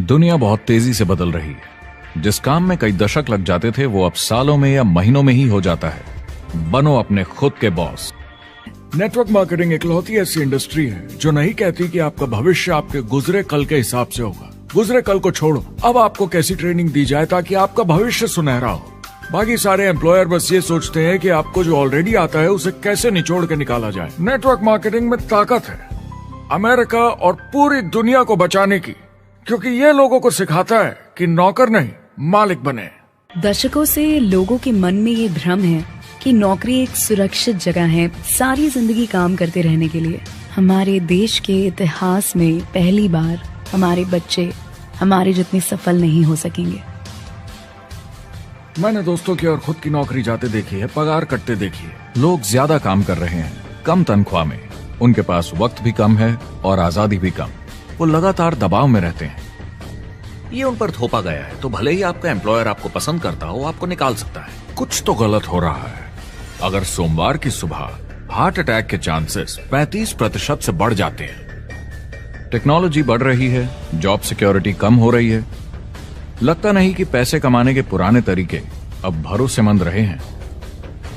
दुनिया बहुत तेजी से बदल रही है। जिस काम में कई दशक लग जाते थे वो अब सालों में या महीनों में ही हो जाता है। बनो अपने खुद के बॉस। नेटवर्क मार्केटिंग इकलौती ऐसी इंडस्ट्री है जो नहीं कहती कि आपका भविष्य आपके गुजरे कल के हिसाब से होगा। गुजरे कल को छोड़ो, अब आपको कैसी ट्रेनिंग दी जाए ताकि आपका भविष्य सुनहरा हो। बाकी सारे एम्प्लॉयर बस ये सोचते हैं कि आपको जो ऑलरेडी आता है उसे कैसे निचोड़ के निकाला जाए। नेटवर्क मार्केटिंग में ताकत है अमेरिका और पूरी दुनिया को बचाने की, क्योंकि ये लोगों को सिखाता है कि नौकर नहीं मालिक बने। दशकों से लोगों के मन में ये भ्रम है कि नौकरी एक सुरक्षित जगह है सारी जिंदगी काम करते रहने के लिए। हमारे देश के इतिहास में पहली बार हमारे बच्चे हमारे जितने सफल नहीं हो सकेंगे। मैंने दोस्तों की और खुद की नौकरी जाते देखी है, पगार कटते देखी है। लोग ज्यादा काम कर रहे हैं कम तनख्वाह में। उनके पास वक्त भी कम है और आजादी भी कम। वो लगातार दबाव में रहते हैं। ये उन पर थोपा गया है तो भले ही आपका एम्प्लॉयर आपको पसंद करता हो, आपको निकाल सकता है। कुछ तो गलत हो रहा है। अगर सोमवार की सुबह हार्ट अटैक के चांसेस 35% से बढ़ जाते हैं। टेक्नोलॉजी बढ़ रही है, जॉब सिक्योरिटी कम हो रही है। लगता नहीं कि पैसे कमाने के पुराने तरीके अब भरोसेमंद रहे हैं।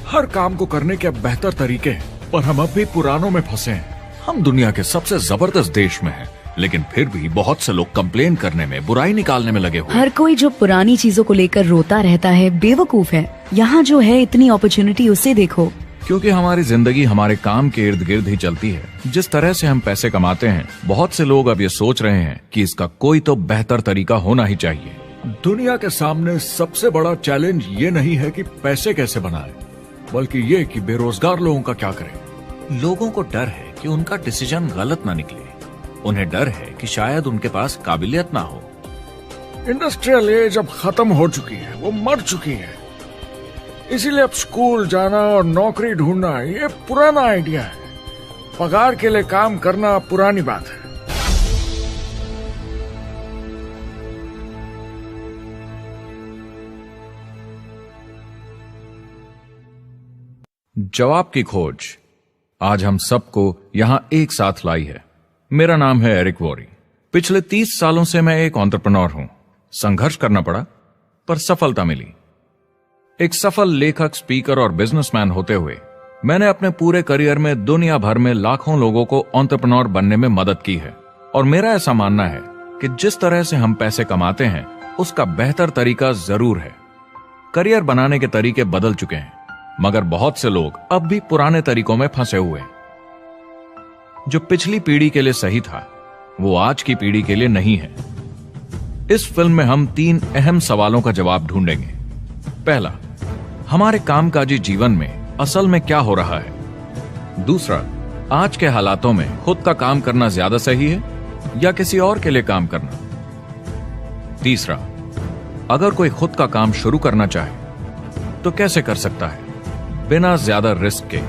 हर काम को करने के अब बेहतर तरीके हैं, पर हम अब भी पुरानों में फंसे हैं। हम दुनिया के सबसे जबरदस्त देश में हैं, लेकिन फिर भी बहुत से लोग कंप्लेन करने में, बुराई निकालने में लगे हुए। हर कोई जो पुरानी चीजों को लेकर रोता रहता है बेवकूफ है। यहाँ जो है इतनी अपॉर्चुनिटी उसे देखो। क्योंकि हमारी जिंदगी हमारे काम के इर्द गिर्द ही चलती है। जिस तरह से हम पैसे कमाते हैं, बहुत से लोग अब ये सोच रहे हैं कि इसका कोई तो बेहतर तरीका होना ही चाहिए। दुनिया के सामने सबसे बड़ा चैलेंज ये नहीं है कि पैसे कैसे बनाएं, बल्कि ये कि बेरोजगार लोगों का क्या करें। लोगों को डर है कि उनका डिसीजन गलत ना निकले। उन्हें डर है कि शायद उनके पास काबिलियत ना हो। इंडस्ट्रियल एज अब खत्म हो चुकी है, वो मर चुकी है। इसीलिए अब स्कूल जाना और नौकरी ढूंढना ये पुराना आइडिया है। पगार के लिए काम करना पुरानी बात है। जवाब की खोज आज हम सबको यहां एक साथ लाई है। मेरा नाम है एरिक वॉरी। पिछले 30 सालों से मैं एक एंटरप्रेन्योर हूं। संघर्ष करना पड़ा पर सफलता मिली। एक सफल लेखक, स्पीकर और बिजनेसमैन होते हुए मैंने अपने पूरे करियर में दुनिया भर में लाखों लोगों को एंटरप्रेन्योर बनने में मदद की है। और मेरा ऐसा मानना है कि जिस तरह से हम पैसे कमाते हैं उसका बेहतर तरीका जरूर है। करियर बनाने के तरीके बदल चुके हैं, मगर बहुत से लोग अब भी पुराने तरीकों में फंसे हुए हैं। जो पिछली पीढ़ी के लिए सही था वो आज की पीढ़ी के लिए नहीं है। इस फिल्म में हम 3 अहम सवालों का जवाब ढूंढेंगे। पहला, हमारे कामकाजी जीवन में असल में क्या हो रहा है। दूसरा, आज के हालातों में खुद का काम करना ज्यादा सही है या किसी और के लिए काम करना। तीसरा, अगर कोई खुद का काम शुरू करना चाहे तो कैसे कर सकता है बिना ज्यादा रिस्क के।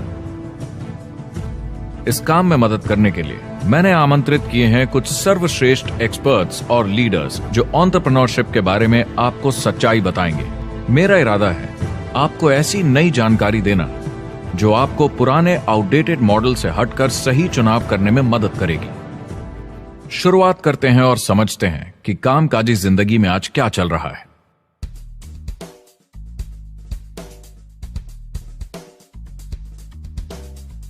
इस काम में मदद करने के लिए मैंने आमंत्रित किए हैं कुछ सर्वश्रेष्ठ एक्सपर्ट्स और लीडर्स जो एंटरप्रेन्योरशिप के बारे में आपको सच्चाई बताएंगे। मेरा इरादा है आपको ऐसी नई जानकारी देना जो आपको पुराने आउटडेटेड मॉडल से हटकर सही चुनाव करने में मदद करेगी। शुरुआत करते हैं और समझते हैं कि कामकाजी जिंदगी में आज क्या चल रहा है।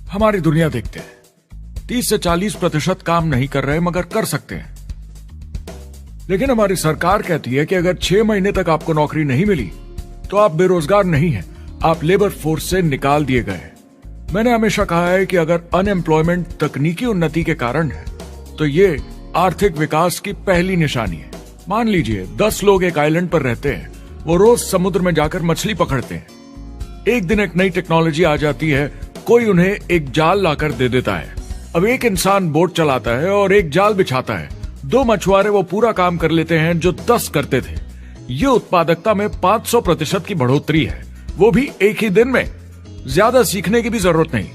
हमारी दुनिया देखते हैं, 30 से 40% काम नहीं कर रहे मगर कर सकते हैं। लेकिन हमारी सरकार कहती है कि अगर 6 महीने तक आपको नौकरी नहीं मिली तो आप बेरोजगार नहीं हैं, आप लेबर फोर्स से निकाल दिए गए हैं। मैंने हमेशा कहा है कि अगर अनएम्प्लॉयमेंट तकनीकी उन्नति के कारण है तो ये आर्थिक विकास की पहली निशानी है। मान लीजिए 10 लोग एक आइलैंड पर रहते हैं, वो रोज समुद्र में जाकर मछली पकड़ते हैं। एक दिन एक नई टेक्नोलॉजी आ जाती है, कोई उन्हें एक जाल लाकर दे देता है। अब एक इंसान बोट चलाता है और एक जाल बिछाता है। 2 मछुआरे वो पूरा काम कर लेते हैं जो 10 करते थे। ये उत्पादकता में 500% की बढ़ोतरी है, वो भी एक ही दिन में। ज्यादा सीखने की भी जरूरत नहीं,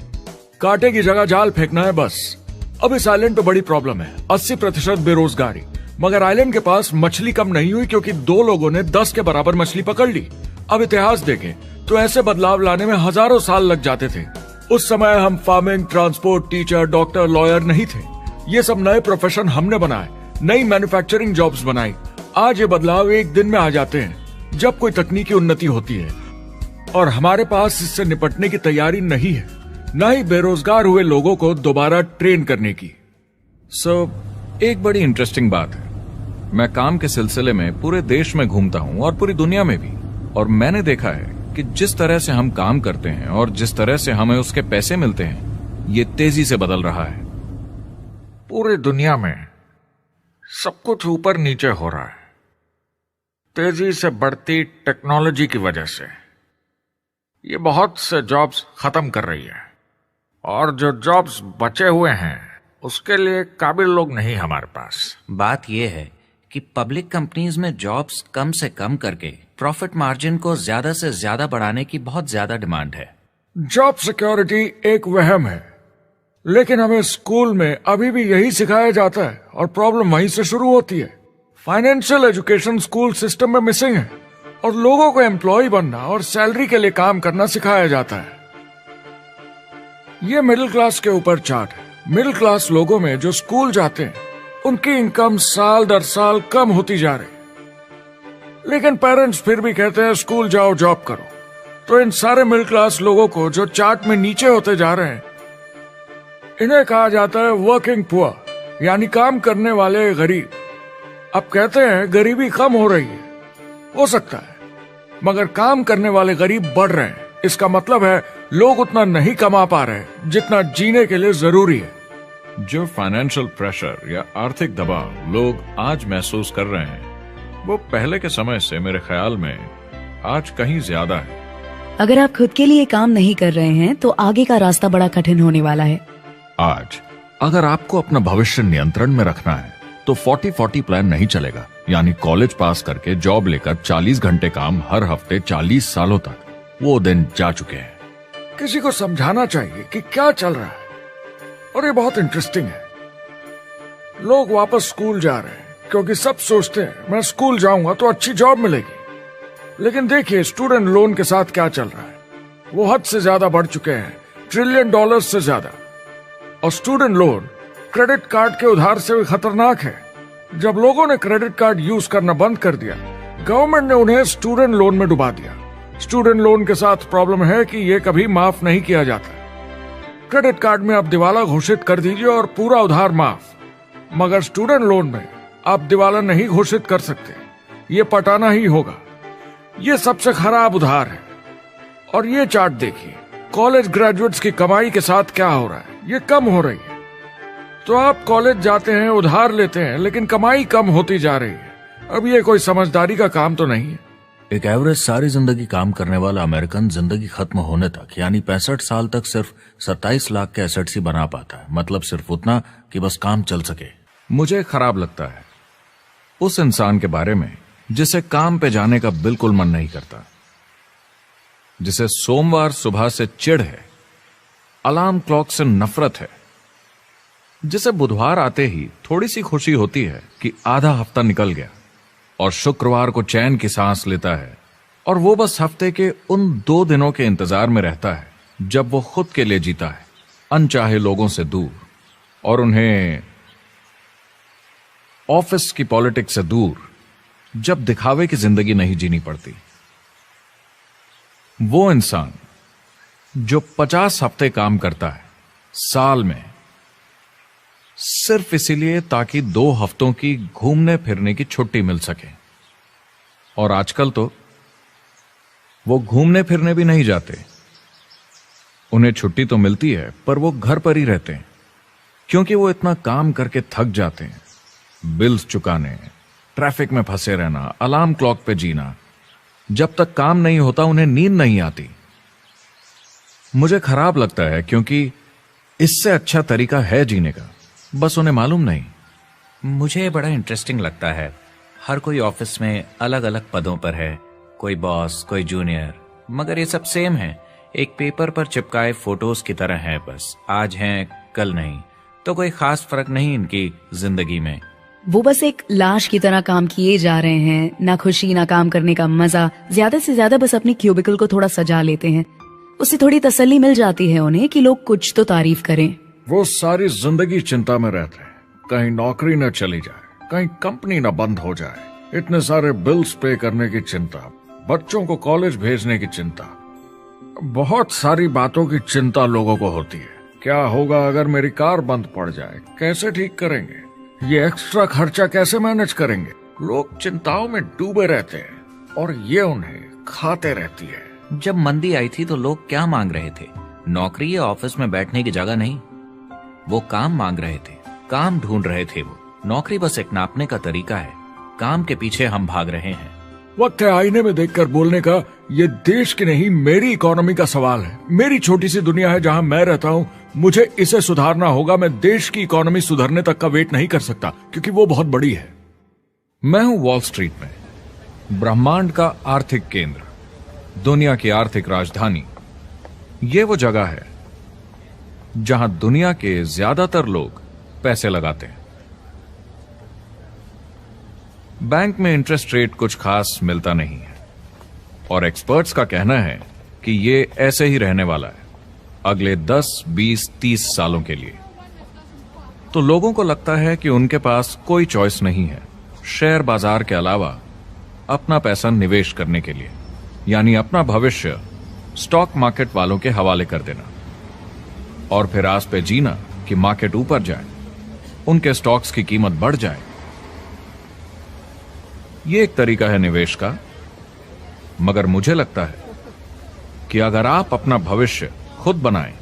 कांटे की जगह जाल फेंकना है बस। अब इस आइलैंड पे बड़ी प्रॉब्लम है, 80% बेरोजगारी। मगर आइलैंड के पास मछली कम नहीं हुई क्योंकि 2 लोगों ने 10 के बराबर मछली पकड़ ली। अब इतिहास देखें तो ऐसे बदलाव लाने में हजारों साल लग जाते थे। उस समय हम farming, transport, teacher, doctor, lawyer नहीं थे। ये सब नए प्रोफेशन हमने बनाए, नई मैन्युफैक्चरिंग जॉब्स बनाई। आज ये बदलाव एक दिन में आ जाते हैं जब कोई तकनीकी उन्नति होती है, और हमारे पास इससे निपटने की तैयारी नहीं है, न ही बेरोजगार हुए लोगों को दोबारा ट्रेन करने की। एक बड़ी इंटरेस्टिंग बात है, मैं काम के सिलसिले में पूरे देश में घूमता हूं और पूरी दुनिया में भी, और मैंने देखा है कि जिस तरह से हम काम करते हैं और जिस तरह से हमें उसके पैसे मिलते हैं, ये तेजी से बदल रहा है। पूरी दुनिया में सब कुछ ऊपर नीचे हो रहा है, तेजी से बढ़ती टेक्नोलॉजी की वजह से। ये बहुत से जॉब्स खत्म कर रही है, और जो जॉब्स बचे हुए हैं उसके लिए काबिल लोग नहीं हमारे पास। बात यह है कि पब्लिक कंपनीज में जॉब्स कम से कम करके प्रॉफिट मार्जिन को ज्यादा से ज्यादा बढ़ाने की बहुत ज्यादा डिमांड है। जॉब सिक्योरिटी एक वहम है, लेकिन हमें स्कूल में अभी भी यही सिखाया जाता है, और प्रॉब्लम वहीं से शुरू होती है। फाइनेंशियल एजुकेशन स्कूल सिस्टम में मिसिंग है, और लोगों को एम्प्लॉय बनना और सैलरी के लिए काम करना सिखाया जाता है। ये मिडिल क्लास के ऊपर चार्ट है। मिडिल क्लास लोगों में जो स्कूल जाते हैं उनकी इनकम साल दर साल कम होती जा रही, लेकिन पेरेंट्स फिर भी कहते हैं स्कूल जाओ, जॉब करो। तो इन सारे मिडिल क्लास लोगों को जो चार्ट में नीचे होते जा रहे हैं, इन्हें कहा जाता है वर्किंग पुअर, यानी काम करने वाले गरीब। अब कहते हैं गरीबी कम हो रही है, हो सकता है, मगर काम करने वाले गरीब बढ़ रहे हैं। इसका मतलब है लोग उतना नहीं कमा पा रहे जितना जीने के लिए जरूरी है। जो फाइनेंशियल प्रेशर या आर्थिक दबाव लोग आज महसूस कर रहे हैं, वो पहले के समय से मेरे ख्याल में आज कहीं ज्यादा है। अगर आप खुद के लिए काम नहीं कर रहे हैं तो आगे का रास्ता बड़ा कठिन होने वाला है। आज अगर आपको अपना भविष्य नियंत्रण में रखना है तो 40-40 प्लान नहीं चलेगा, यानी कॉलेज पास करके जॉब लेकर 40 घंटे काम हर हफ्ते 40 सालों तक, वो दिन जा चुके हैं। किसी को समझाना चाहिए कि क्या चल रहा है, और ये बहुत इंटरेस्टिंग है। लोग वापस स्कूल जा रहे हैं क्योंकि सब सोचते हैं मैं स्कूल जाऊंगा तो अच्छी जॉब मिलेगी। लेकिन देखिए स्टूडेंट लोन के साथ क्या चल रहा है। वो हद से ज्यादा बढ़ चुके हैं, $1 ट्रिलियन से ज्यादा। और स्टूडेंट लोन क्रेडिट कार्ड के उधार से भी खतरनाक है। जब लोगों ने क्रेडिट कार्ड यूज करना बंद कर दिया, गवर्नमेंट ने उन्हें स्टूडेंट लोन में डुबा दिया। स्टूडेंट लोन के साथ प्रॉब्लम है कि ये कभी माफ नहीं किया जाता। क्रेडिट कार्ड में आप दिवाला घोषित कर दीजिए और पूरा उधार माफ, मगर स्टूडेंट लोन में आप दिवाला नहीं घोषित कर सकते, ये पटाना ही होगा। ये सबसे खराब उधार है। और ये चार्ट देखिए, कॉलेज ग्रेजुएट्स की कमाई के साथ क्या हो रहा है, ये कम हो रही है। तो आप कॉलेज जाते हैं, उधार लेते हैं, लेकिन कमाई कम होती जा रही है। अब ये कोई समझदारी का काम तो नहीं है। एक एवरेज सारी जिंदगी काम करने वाला अमेरिकन जिंदगी खत्म होने तक यानी 65 साल तक सिर्फ 27 लाख के एसेट्स ही बना पाता है। मतलब सिर्फ उतना कि बस काम चल सके। मुझे खराब लगता है उस इंसान के बारे में जिसे काम पे जाने का बिल्कुल मन नहीं करता, जिसे सोमवार सुबह से चिढ़ है, अलार्म क्लॉक से नफरत है, जिसे बुधवार आते ही थोड़ी सी खुशी होती है कि आधा हफ्ता निकल गया, और शुक्रवार को चैन की सांस लेता है, और वो बस हफ्ते के उन 2 दिनों के इंतजार में रहता है जब वो खुद के लिए जीता है, अनचाहे लोगों से दूर, और उन्हें ऑफिस की पॉलिटिक्स से दूर, जब दिखावे की जिंदगी नहीं जीनी पड़ती। वो इंसान जो 50 हफ्ते काम करता है साल में, सिर्फ इसीलिए ताकि 2 हफ्तों की घूमने फिरने की छुट्टी मिल सके। और आजकल तो वो घूमने फिरने भी नहीं जाते। उन्हें छुट्टी तो मिलती है पर वो घर पर ही रहते हैं, क्योंकि वो इतना काम करके थक जाते हैं। बिल्स चुकाने, ट्रैफिक में फंसे रहना, अलार्म क्लॉक पे जीना, जब तक काम नहीं होता उन्हें नींद नहीं आती। मुझे खराब लगता है क्योंकि इससे अच्छा तरीका है जीने का, बस उन्हें मालूम नहीं। मुझे बड़ा इंटरेस्टिंग लगता है, हर कोई ऑफिस में अलग अलग पदों पर है, कोई बॉस, कोई जूनियर, मगर ये सब सेम है, एक पेपर पर चिपकाए फोटोज की तरह है। बस आज हैं कल नहीं, तो कोई खास फर्क नहीं इनकी जिंदगी में। वो बस एक लाश की तरह काम किए जा रहे हैं, ना खुशी ना काम करने का मजा। ज्यादा से ज्यादा बस अपनी क्यूबिकल को थोड़ा सजा लेते हैं, उससे थोड़ी तसल्ली मिल जाती है उन्हें कि लोग कुछ तो तारीफ करें। वो सारी जिंदगी चिंता में रहते हैं, कहीं नौकरी न चली जाए, कहीं कंपनी ना बंद हो जाए, इतने सारे बिल्स पे करने की चिंता, बच्चों को कॉलेज भेजने की चिंता, बहुत सारी बातों की चिंता लोगों को होती है। क्या होगा अगर मेरी कार बंद पड़ जाए, कैसे ठीक करेंगे, ये एक्स्ट्रा खर्चा कैसे मैनेज करेंगे। लोग चिंताओं में डूबे रहते हैं और ये उन्हें खाते रहती है। जब मंदी आई थी तो लोग क्या मांग रहे थे? नौकरी या ऑफिस में बैठने की जगह नहीं, वो काम मांग रहे थे, काम ढूंढ रहे थे। वो नौकरी बस एक नापने का तरीका है, काम के पीछे हम भाग रहे हैं। वक्त है आईने में देखकर बोलने का, ये देश की नहीं मेरी इकोनॉमी का सवाल है। मेरी छोटी सी दुनिया है जहां मैं रहता हूं, मुझे इसे सुधारना होगा। मैं देश की इकोनॉमी सुधरने तक का वेट नहीं कर सकता क्योंकि वो बहुत बड़ी है। मैं हूं वॉल स्ट्रीट में, ब्रह्मांड का आर्थिक केंद्र, दुनिया की आर्थिक राजधानी। ये वो जगह है जहां दुनिया के ज्यादातर लोग पैसे लगाते हैं। बैंक में इंटरेस्ट रेट कुछ खास मिलता नहीं है और एक्सपर्ट्स का कहना है कि ये ऐसे ही रहने वाला है अगले 10, 20, 30 सालों के लिए। तो लोगों को लगता है कि उनके पास कोई चॉइस नहीं है शेयर बाजार के अलावा अपना पैसा निवेश करने के लिए, यानी अपना भविष्य स्टॉक मार्केट वालों के हवाले कर देना और फिर आस पे जीना कि मार्केट ऊपर जाए, उनके स्टॉक्स की कीमत बढ़ जाए। ये एक तरीका है निवेश का, मगर मुझे लगता है कि अगर आप अपना भविष्य खुद बनाएं,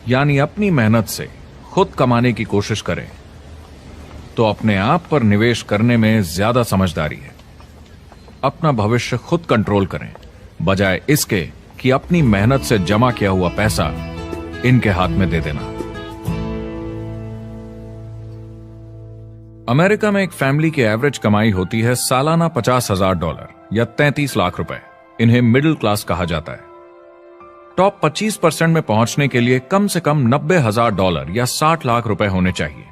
यानी अपनी मेहनत से खुद कमाने की कोशिश करें, तो अपने आप पर निवेश करने में ज्यादा समझदारी है। अपना भविष्य खुद कंट्रोल करें, बजाय इसके कि अपनी मेहनत से जमा किया हुआ पैसा इनके हाथ में दे देना। अमेरिका में एक फैमिली की एवरेज कमाई होती है सालाना $50,000 या 33 लाख रुपए। इन्हें मिडिल क्लास कहा जाता है। टॉप 25% में पहुंचने के लिए कम से कम $90,000 या 60 लाख रुपए होने चाहिए।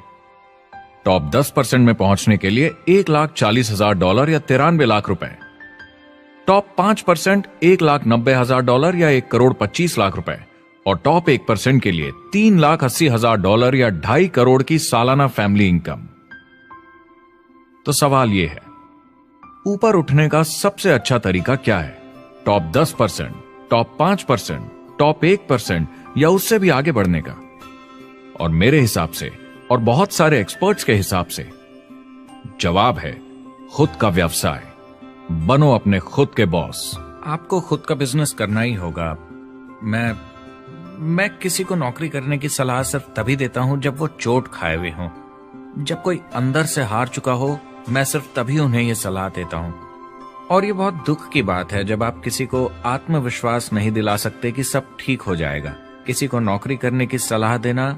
टॉप 10% में पहुंचने के लिए $1,40,000 या 93 लाख रुपए। टॉप 5% $1,90,000 या 1,25 लाख रुपए और टॉप 1% के लिए $3,80,000 या 2.5 करोड़ की सालाना फैमिली इनकम। तो सवाल यह है, ऊपर उठने का सबसे अच्छा तरीका क्या है? टॉप 10%, टॉप 5%, टॉप 1% या उससे भी आगे बढ़ने का? और मेरे हिसाब से और बहुत सारे एक्सपर्ट्स के हिसाब से जवाब है खुद का व्यवसाय। बनो अपने खुद के बॉस। आपको खुद का बिजनेस करना ही होगा। मैं किसी को नौकरी करने की सलाह सिर्फ तभी देता हूं जब वो चोट खाए हुए हों। जब कोई अंदर से हार चुका हो, मैं सिर्फ तभी उन्हें यह सलाह देता हूं। और ये बहुत दुख की बात है जब आप किसी को आत्मविश्वास नहीं दिला सकते कि सब ठीक हो जाएगा। किसी को नौकरी करने की सलाह देना,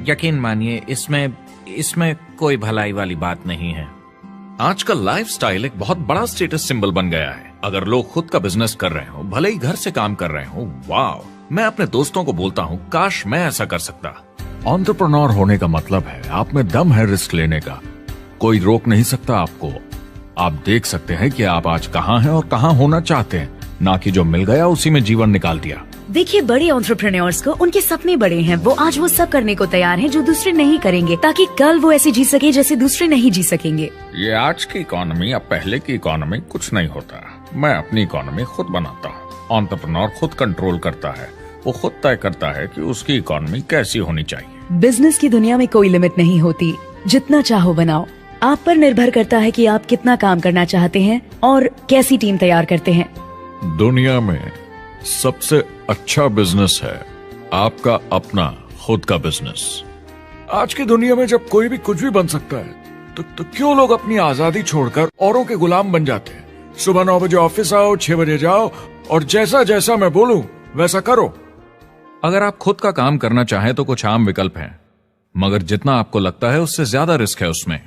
यकीन मानिए, इसमें कोई भलाई वाली बात नहीं है। आजकल लाइफस्टाइल एक बहुत बड़ा स्टेटस सिंबल बन गया है। अगर लोग खुद का बिजनेस कर रहे हो, भले ही घर से काम कर रहे हो, वाह! मैं अपने दोस्तों को बोलता हूँ, काश मैं ऐसा कर सकता। एंटरप्रेन्योर होने का मतलब है आप में दम है रिस्क लेने का। कोई रोक नहीं सकता आपको। आप देख सकते हैं कि आप आज कहाँ हैं और कहाँ होना चाहते हैं, ना कि जो मिल गया उसी में जीवन निकाल दिया। देखिए, बड़े एंटरप्रेन्योर्स को उनके सपने बड़े हैं। वो आज वो सब करने को तैयार हैं जो दूसरे नहीं करेंगे, ताकि कल वो ऐसे जी सके जैसे दूसरे नहीं जी सकेंगे। ये आज की इकोनॉमी अब पहले की इकोनॉमी कुछ नहीं होता। मैं अपनी इकोनॉमी खुद बनाता हूँ। एंटरप्रेन्योर खुद कंट्रोल करता है। वो खुद तय करता है कि उसकी इकोनॉमी कैसी होनी चाहिए। बिजनेस की दुनिया में कोई लिमिट नहीं होती। जितना चाहो बनाओ। आप पर निर्भर करता है कि आप कितना काम करना चाहते हैं और कैसी टीम तैयार करते हैं। दुनिया में सबसे अच्छा बिजनेस है आपका अपना खुद का बिजनेस। आज की दुनिया में जब कोई भी कुछ भी बन सकता है, तो क्यों लोग अपनी आजादी छोड़कर औरों के गुलाम बन जाते हैं? सुबह 9 बजे ऑफिस आओ, 6 बजे जाओ और जैसा जैसा मैं बोलूं वैसा करो। अगर आप खुद का काम करना चाहें तो कुछ आम विकल्प हैं, मगर जितना आपको लगता है उससे ज्यादा रिस्क है उसमें।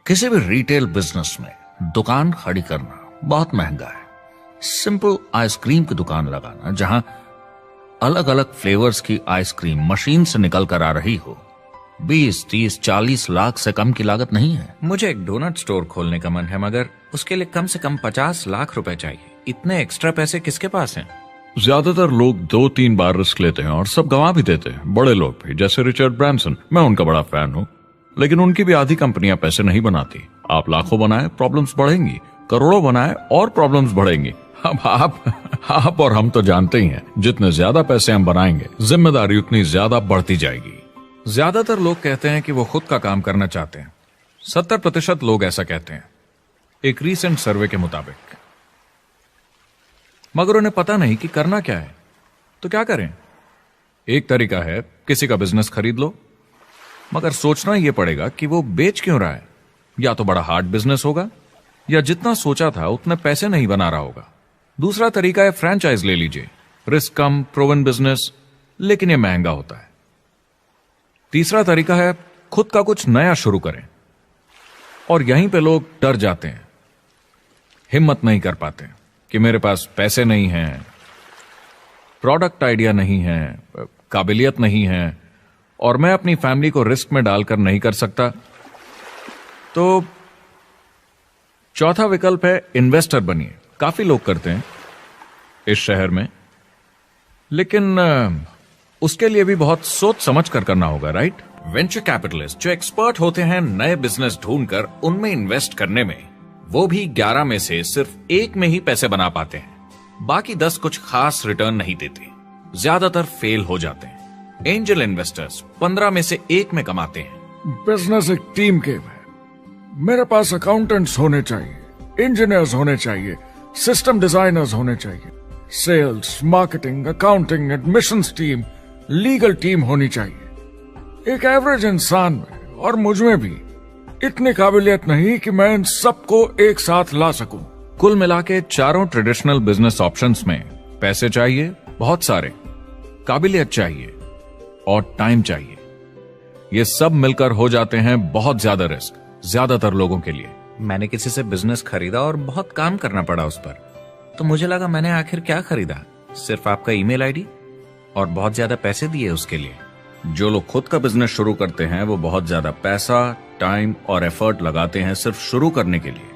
किसी भी रिटेल बिजनेस में दुकान खड़ी करना बहुत महंगा है। सिंपल आइसक्रीम की दुकान लगाना जहां अलग अलग फ्लेवर्स की आइसक्रीम मशीन से निकल कर आ रही हो, 20, 30, 40 लाख से कम की लागत नहीं है। मुझे एक डोनट स्टोर खोलने का मन है, मगर उसके लिए कम से कम 50 लाख रुपए चाहिए। इतने एक्स्ट्रा पैसे किसके पास हैं? ज्यादातर लोग 2-3 बार रिस्क लेते हैं और सब गंवा भी देते हैं। बड़े लोग भी, जैसे रिचर्ड ब्रांसन। मैं उनका बड़ा फैन हूँ। लेकिन उनकी भी आधी कंपनियां पैसे नहीं बनाती। आप लाखों बनाए, प्रॉब्लम्स बढ़ेंगी, करोड़ों बनाए और प्रॉब्लम्स बढ़ेंगी। अब आप और हम तो जानते ही हैं, जितने ज्यादा पैसे हम बनाएंगे, जिम्मेदारी उतनी ज्यादा बढ़ती जाएगी। ज्यादातर लोग कहते हैं कि वो खुद का काम करना चाहते हैं। 70% लोग ऐसा कहते हैं, एक रीसेंट सर्वे के मुताबिक। मगर उन्हें पता नहीं कि करना क्या है। तो क्या करें? एक तरीका है किसी का बिजनेस खरीद लो, मगर सोचना यह पड़ेगा कि वो बेच क्यों रहा है। या तो बड़ा हार्ड बिजनेस होगा, या जितना सोचा था उतने पैसे नहीं बना रहा होगा। दूसरा तरीका है फ्रेंचाइज ले लीजिए, रिस्क कम, प्रूवन बिजनेस, लेकिन यह महंगा होता है। तीसरा तरीका है खुद का कुछ नया शुरू करें, और यहीं पे लोग डर जाते हैं, हिम्मत नहीं कर पाते कि मेरे पास पैसे नहीं हैं, प्रोडक्ट आइडिया नहीं है, काबिलियत नहीं है, और मैं अपनी फैमिली को रिस्क में डालकर नहीं कर सकता। तो चौथा विकल्प है इन्वेस्टर बनिए। काफी लोग करते हैं इस शहर में, लेकिन उसके लिए भी बहुत सोच समझ कर करना होगा, राइट? वेंचर कैपिटलिस्ट जो एक्सपर्ट होते हैं नए बिजनेस ढूंढकर उनमें इन्वेस्ट करने में, वो भी 11 में से सिर्फ 1 में ही पैसे बना पाते हैं। बाकी 10 कुछ खास रिटर्न नहीं देते, ज्यादातर फेल हो जाते हैं। एंजल इन्वेस्टर्स 15 में से 1 में कमाते हैं। बिजनेस एक टीम गेम है। मेरे पास अकाउंटेंट्स होने चाहिए, इंजीनियर्स होने चाहिए, सिस्टम डिजाइनर्स होने चाहिए, sales, marketing, accounting, admissions team, legal team होनी चाहिए। एक एवरेज इंसान में और मुझ में भी इतनी काबिलियत नहीं कि मैं इन सबको एक साथ ला सकूं। कुल मिला के चारों ट्रेडिशनल बिजनेस ऑप्शंस में पैसे चाहिए बहुत सारे, काबिलियत चाहिए और टाइम चाहिए। ये सब मिलकर हो जाते हैं बहुत ज्यादा रिस्क ज्यादातर लोगों के लिए। मैंने किसी से बिजनेस खरीदा और बहुत काम करना पड़ा उस पर, तो मुझे लगा मैंने आखिर क्या खरीदा, सिर्फ आपका ईमेल आईडी, और बहुत ज्यादा पैसे दिए उसके लिए। जो लोग खुद का बिजनेस शुरू करते हैं वो बहुत ज्यादा पैसा, टाइम और एफर्ट लगाते हैं सिर्फ शुरू करने के लिए,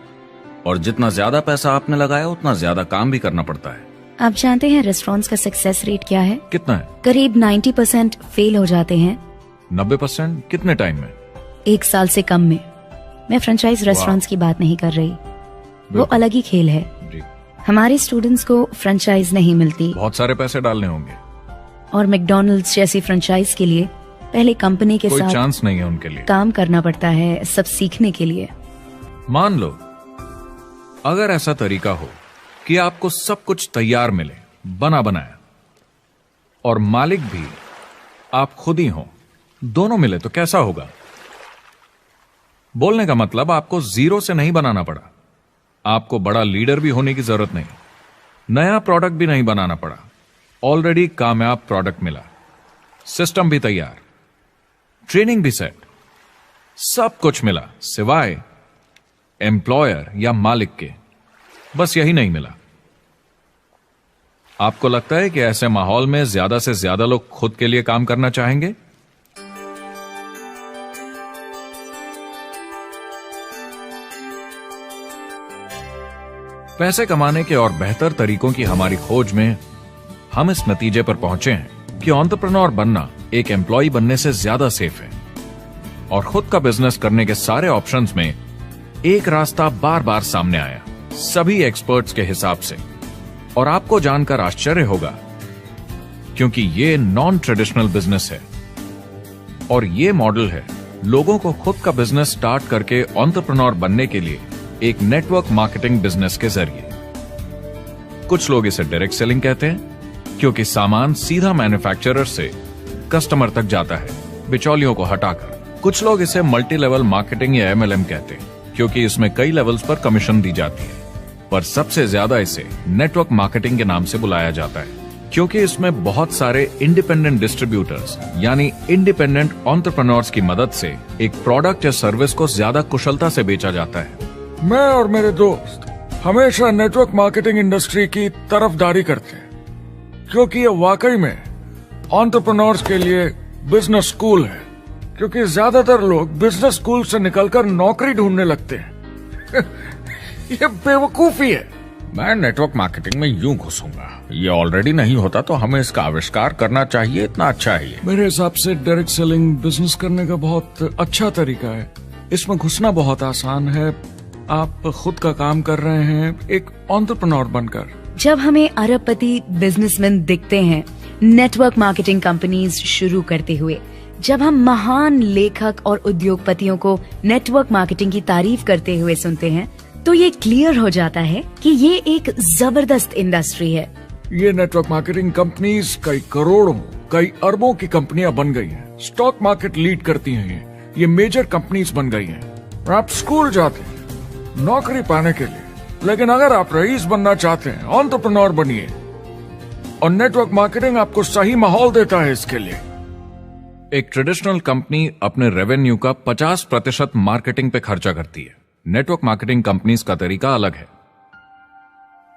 और जितना ज्यादा पैसा आपने लगाया उतना ज्यादा काम भी करना पड़ता है। आप जानते हैं रेस्टोरेंट्स का सक्सेस रेट क्या है? कितना है? करीब 90% फेल हो जाते हैं। 90%? कितने टाइम में? 1 साल से कम में। मैं फ्रेंचाइज रेस्टोरेंट्स की बात नहीं कर रही, वो अलग ही खेल है। जी। हमारे स्टूडेंट्स को फ्रेंचाइज नहीं मिलती, बहुत सारे पैसे डालने होंगे, और मैकडॉनल्ड्स जैसी फ्रेंचाइज के लिए पहले कंपनी के कोई साथ चांस नहीं है उनके लिए। काम करना पड़ता है सब सीखने के लिए। मान लो अगर ऐसा तरीका हो कि आपको सब कुछ तैयार मिले, बना बनाया, और मालिक भी आप खुद ही हो, दोनों मिले, तो कैसा होगा? बोलने का मतलब आपको जीरो से नहीं बनाना पड़ा, आपको बड़ा लीडर भी होने की जरूरत नहीं, नया प्रोडक्ट भी नहीं बनाना पड़ा, ऑलरेडी कामयाब प्रोडक्ट मिला, सिस्टम भी तैयार, ट्रेनिंग भी सेट, सब कुछ मिला सिवाय एम्प्लॉयर या मालिक के। बस यही नहीं मिला। आपको लगता है कि ऐसे माहौल में ज्यादा से ज्यादा लोग खुद के लिए काम करना चाहेंगे? पैसे कमाने के और बेहतर तरीकों की हमारी खोज में हम इस नतीजे पर पहुंचे हैं कि एंटरप्रेन्योर बनना एक एम्प्लॉय बनने से ज्यादा सेफ है, और खुद का बिजनेस करने के सारे ऑप्शंस में एक रास्ता बार बार सामने आया सभी एक्सपर्ट्स के हिसाब से। और आपको जानकर आश्चर्य होगा, क्योंकि ये नॉन ट्रेडिशनल बिजनेस है, और ये मॉडल है लोगों को खुद का बिजनेस स्टार्ट करके एंटरप्रेन्योर बनने के लिए एक नेटवर्क मार्केटिंग बिजनेस के जरिए। कुछ लोग इसे डायरेक्ट सेलिंग कहते हैं, क्योंकि सामान सीधा मैन्युफैक्चरर से कस्टमर तक जाता है बिचौलियों को हटाकर। कुछ लोग इसे मल्टी लेवल मार्केटिंग या MLM कहते हैं, क्योंकि इसमें कई लेवल्स पर कमीशन दी जाती है। पर सबसे ज्यादा इसे नेटवर्क मार्केटिंग के नाम से बुलाया जाता है, क्योंकि इसमें बहुत सारे इंडिपेंडेंट डिस्ट्रीब्यूटर्स यानी इंडिपेंडेंट एंटरप्रेन्योर्स की मदद से एक प्रोडक्ट या सर्विस को ज्यादा कुशलता से बेचा जाता है। मैं और मेरे दोस्त हमेशा नेटवर्क मार्केटिंग इंडस्ट्री की तरफदारी करते हैं, क्योंकि ये वाकई में एंटरप्रेन्योर्स के लिए बिजनेस स्कूल है। क्योंकि ज्यादातर लोग बिजनेस स्कूल से निकलकर नौकरी ढूंढने लगते हैं। ये बेवकूफी है। मैं नेटवर्क मार्केटिंग में यूं घुसूंगा, ये ऑलरेडी नहीं होता तो हमें इसका आविष्कार करना चाहिए, इतना अच्छा है ये। मेरे हिसाब से डायरेक्ट सेलिंग बिजनेस करने का बहुत अच्छा तरीका है। इसमें घुसना बहुत आसान है। आप खुद का काम कर रहे हैं एक एंटरप्रेन्योर बनकर। जब हमें अरबपति बिजनेसमैन दिखते हैं नेटवर्क मार्केटिंग कंपनीज शुरू करते हुए, जब हम महान लेखक और उद्योगपतियों को नेटवर्क मार्केटिंग की तारीफ करते हुए सुनते हैं, तो ये क्लियर हो जाता है कि ये एक जबरदस्त इंडस्ट्री है। ये नेटवर्क मार्केटिंग कंपनीज कई करोड़ों, कई अरबों की कंपनियां बन गई हैं। स्टॉक मार्केट लीड करती हैं ये मेजर कंपनीज बन गई हैं। आप स्कूल जाते हैं नौकरी पाने के लिए, लेकिन अगर आप रईस बनना चाहते हैं, एंटरप्रेन्योर बनिए, और नेटवर्क मार्केटिंग आपको सही माहौल देता है इसके लिए। एक ट्रेडिशनल कंपनी अपने रेवेन्यू का 50% मार्केटिंग पे खर्चा करती है। नेटवर्क मार्केटिंग कंपनीज का तरीका अलग है।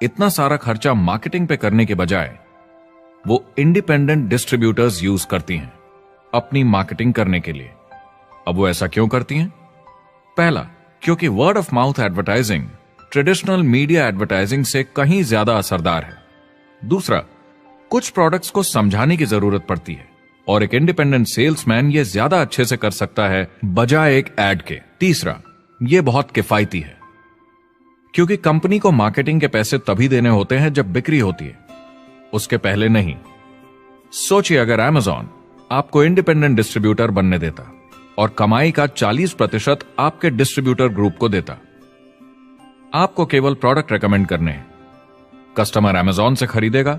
इतना सारा खर्चा मार्केटिंग पे करने के बजाय वो इंडिपेंडेंट डिस्ट्रीब्यूटर्स यूज करती हैं अपनी मार्केटिंग करने के लिए। अब वो ऐसा क्यों करती हैं? पहला, क्योंकि word of mouth advertising traditional media advertising से कहीं ज्यादा असरदार है। दूसरा, कुछ प्रोडक्ट्स को समझाने की जरूरत पड़ती है और एक इंडिपेंडेंट सेल्समैन ये ज्यादा अच्छे से कर सकता है बजाय एक एड के। तीसरा, ये बहुत किफायती है क्योंकि कंपनी को मार्केटिंग के पैसे तभी देने होते हैं जब बिक्री होती है, उसके पहले नहीं। सोचिए अगर Amazon आपको इंडिपेंडेंट डिस्ट्रीब्यूटर बनने देता और कमाई का 40% आपके डिस्ट्रीब्यूटर ग्रुप को देता। आपको केवल प्रोडक्ट रेकमेंड करने हैं, कस्टमर Amazon से खरीदेगा,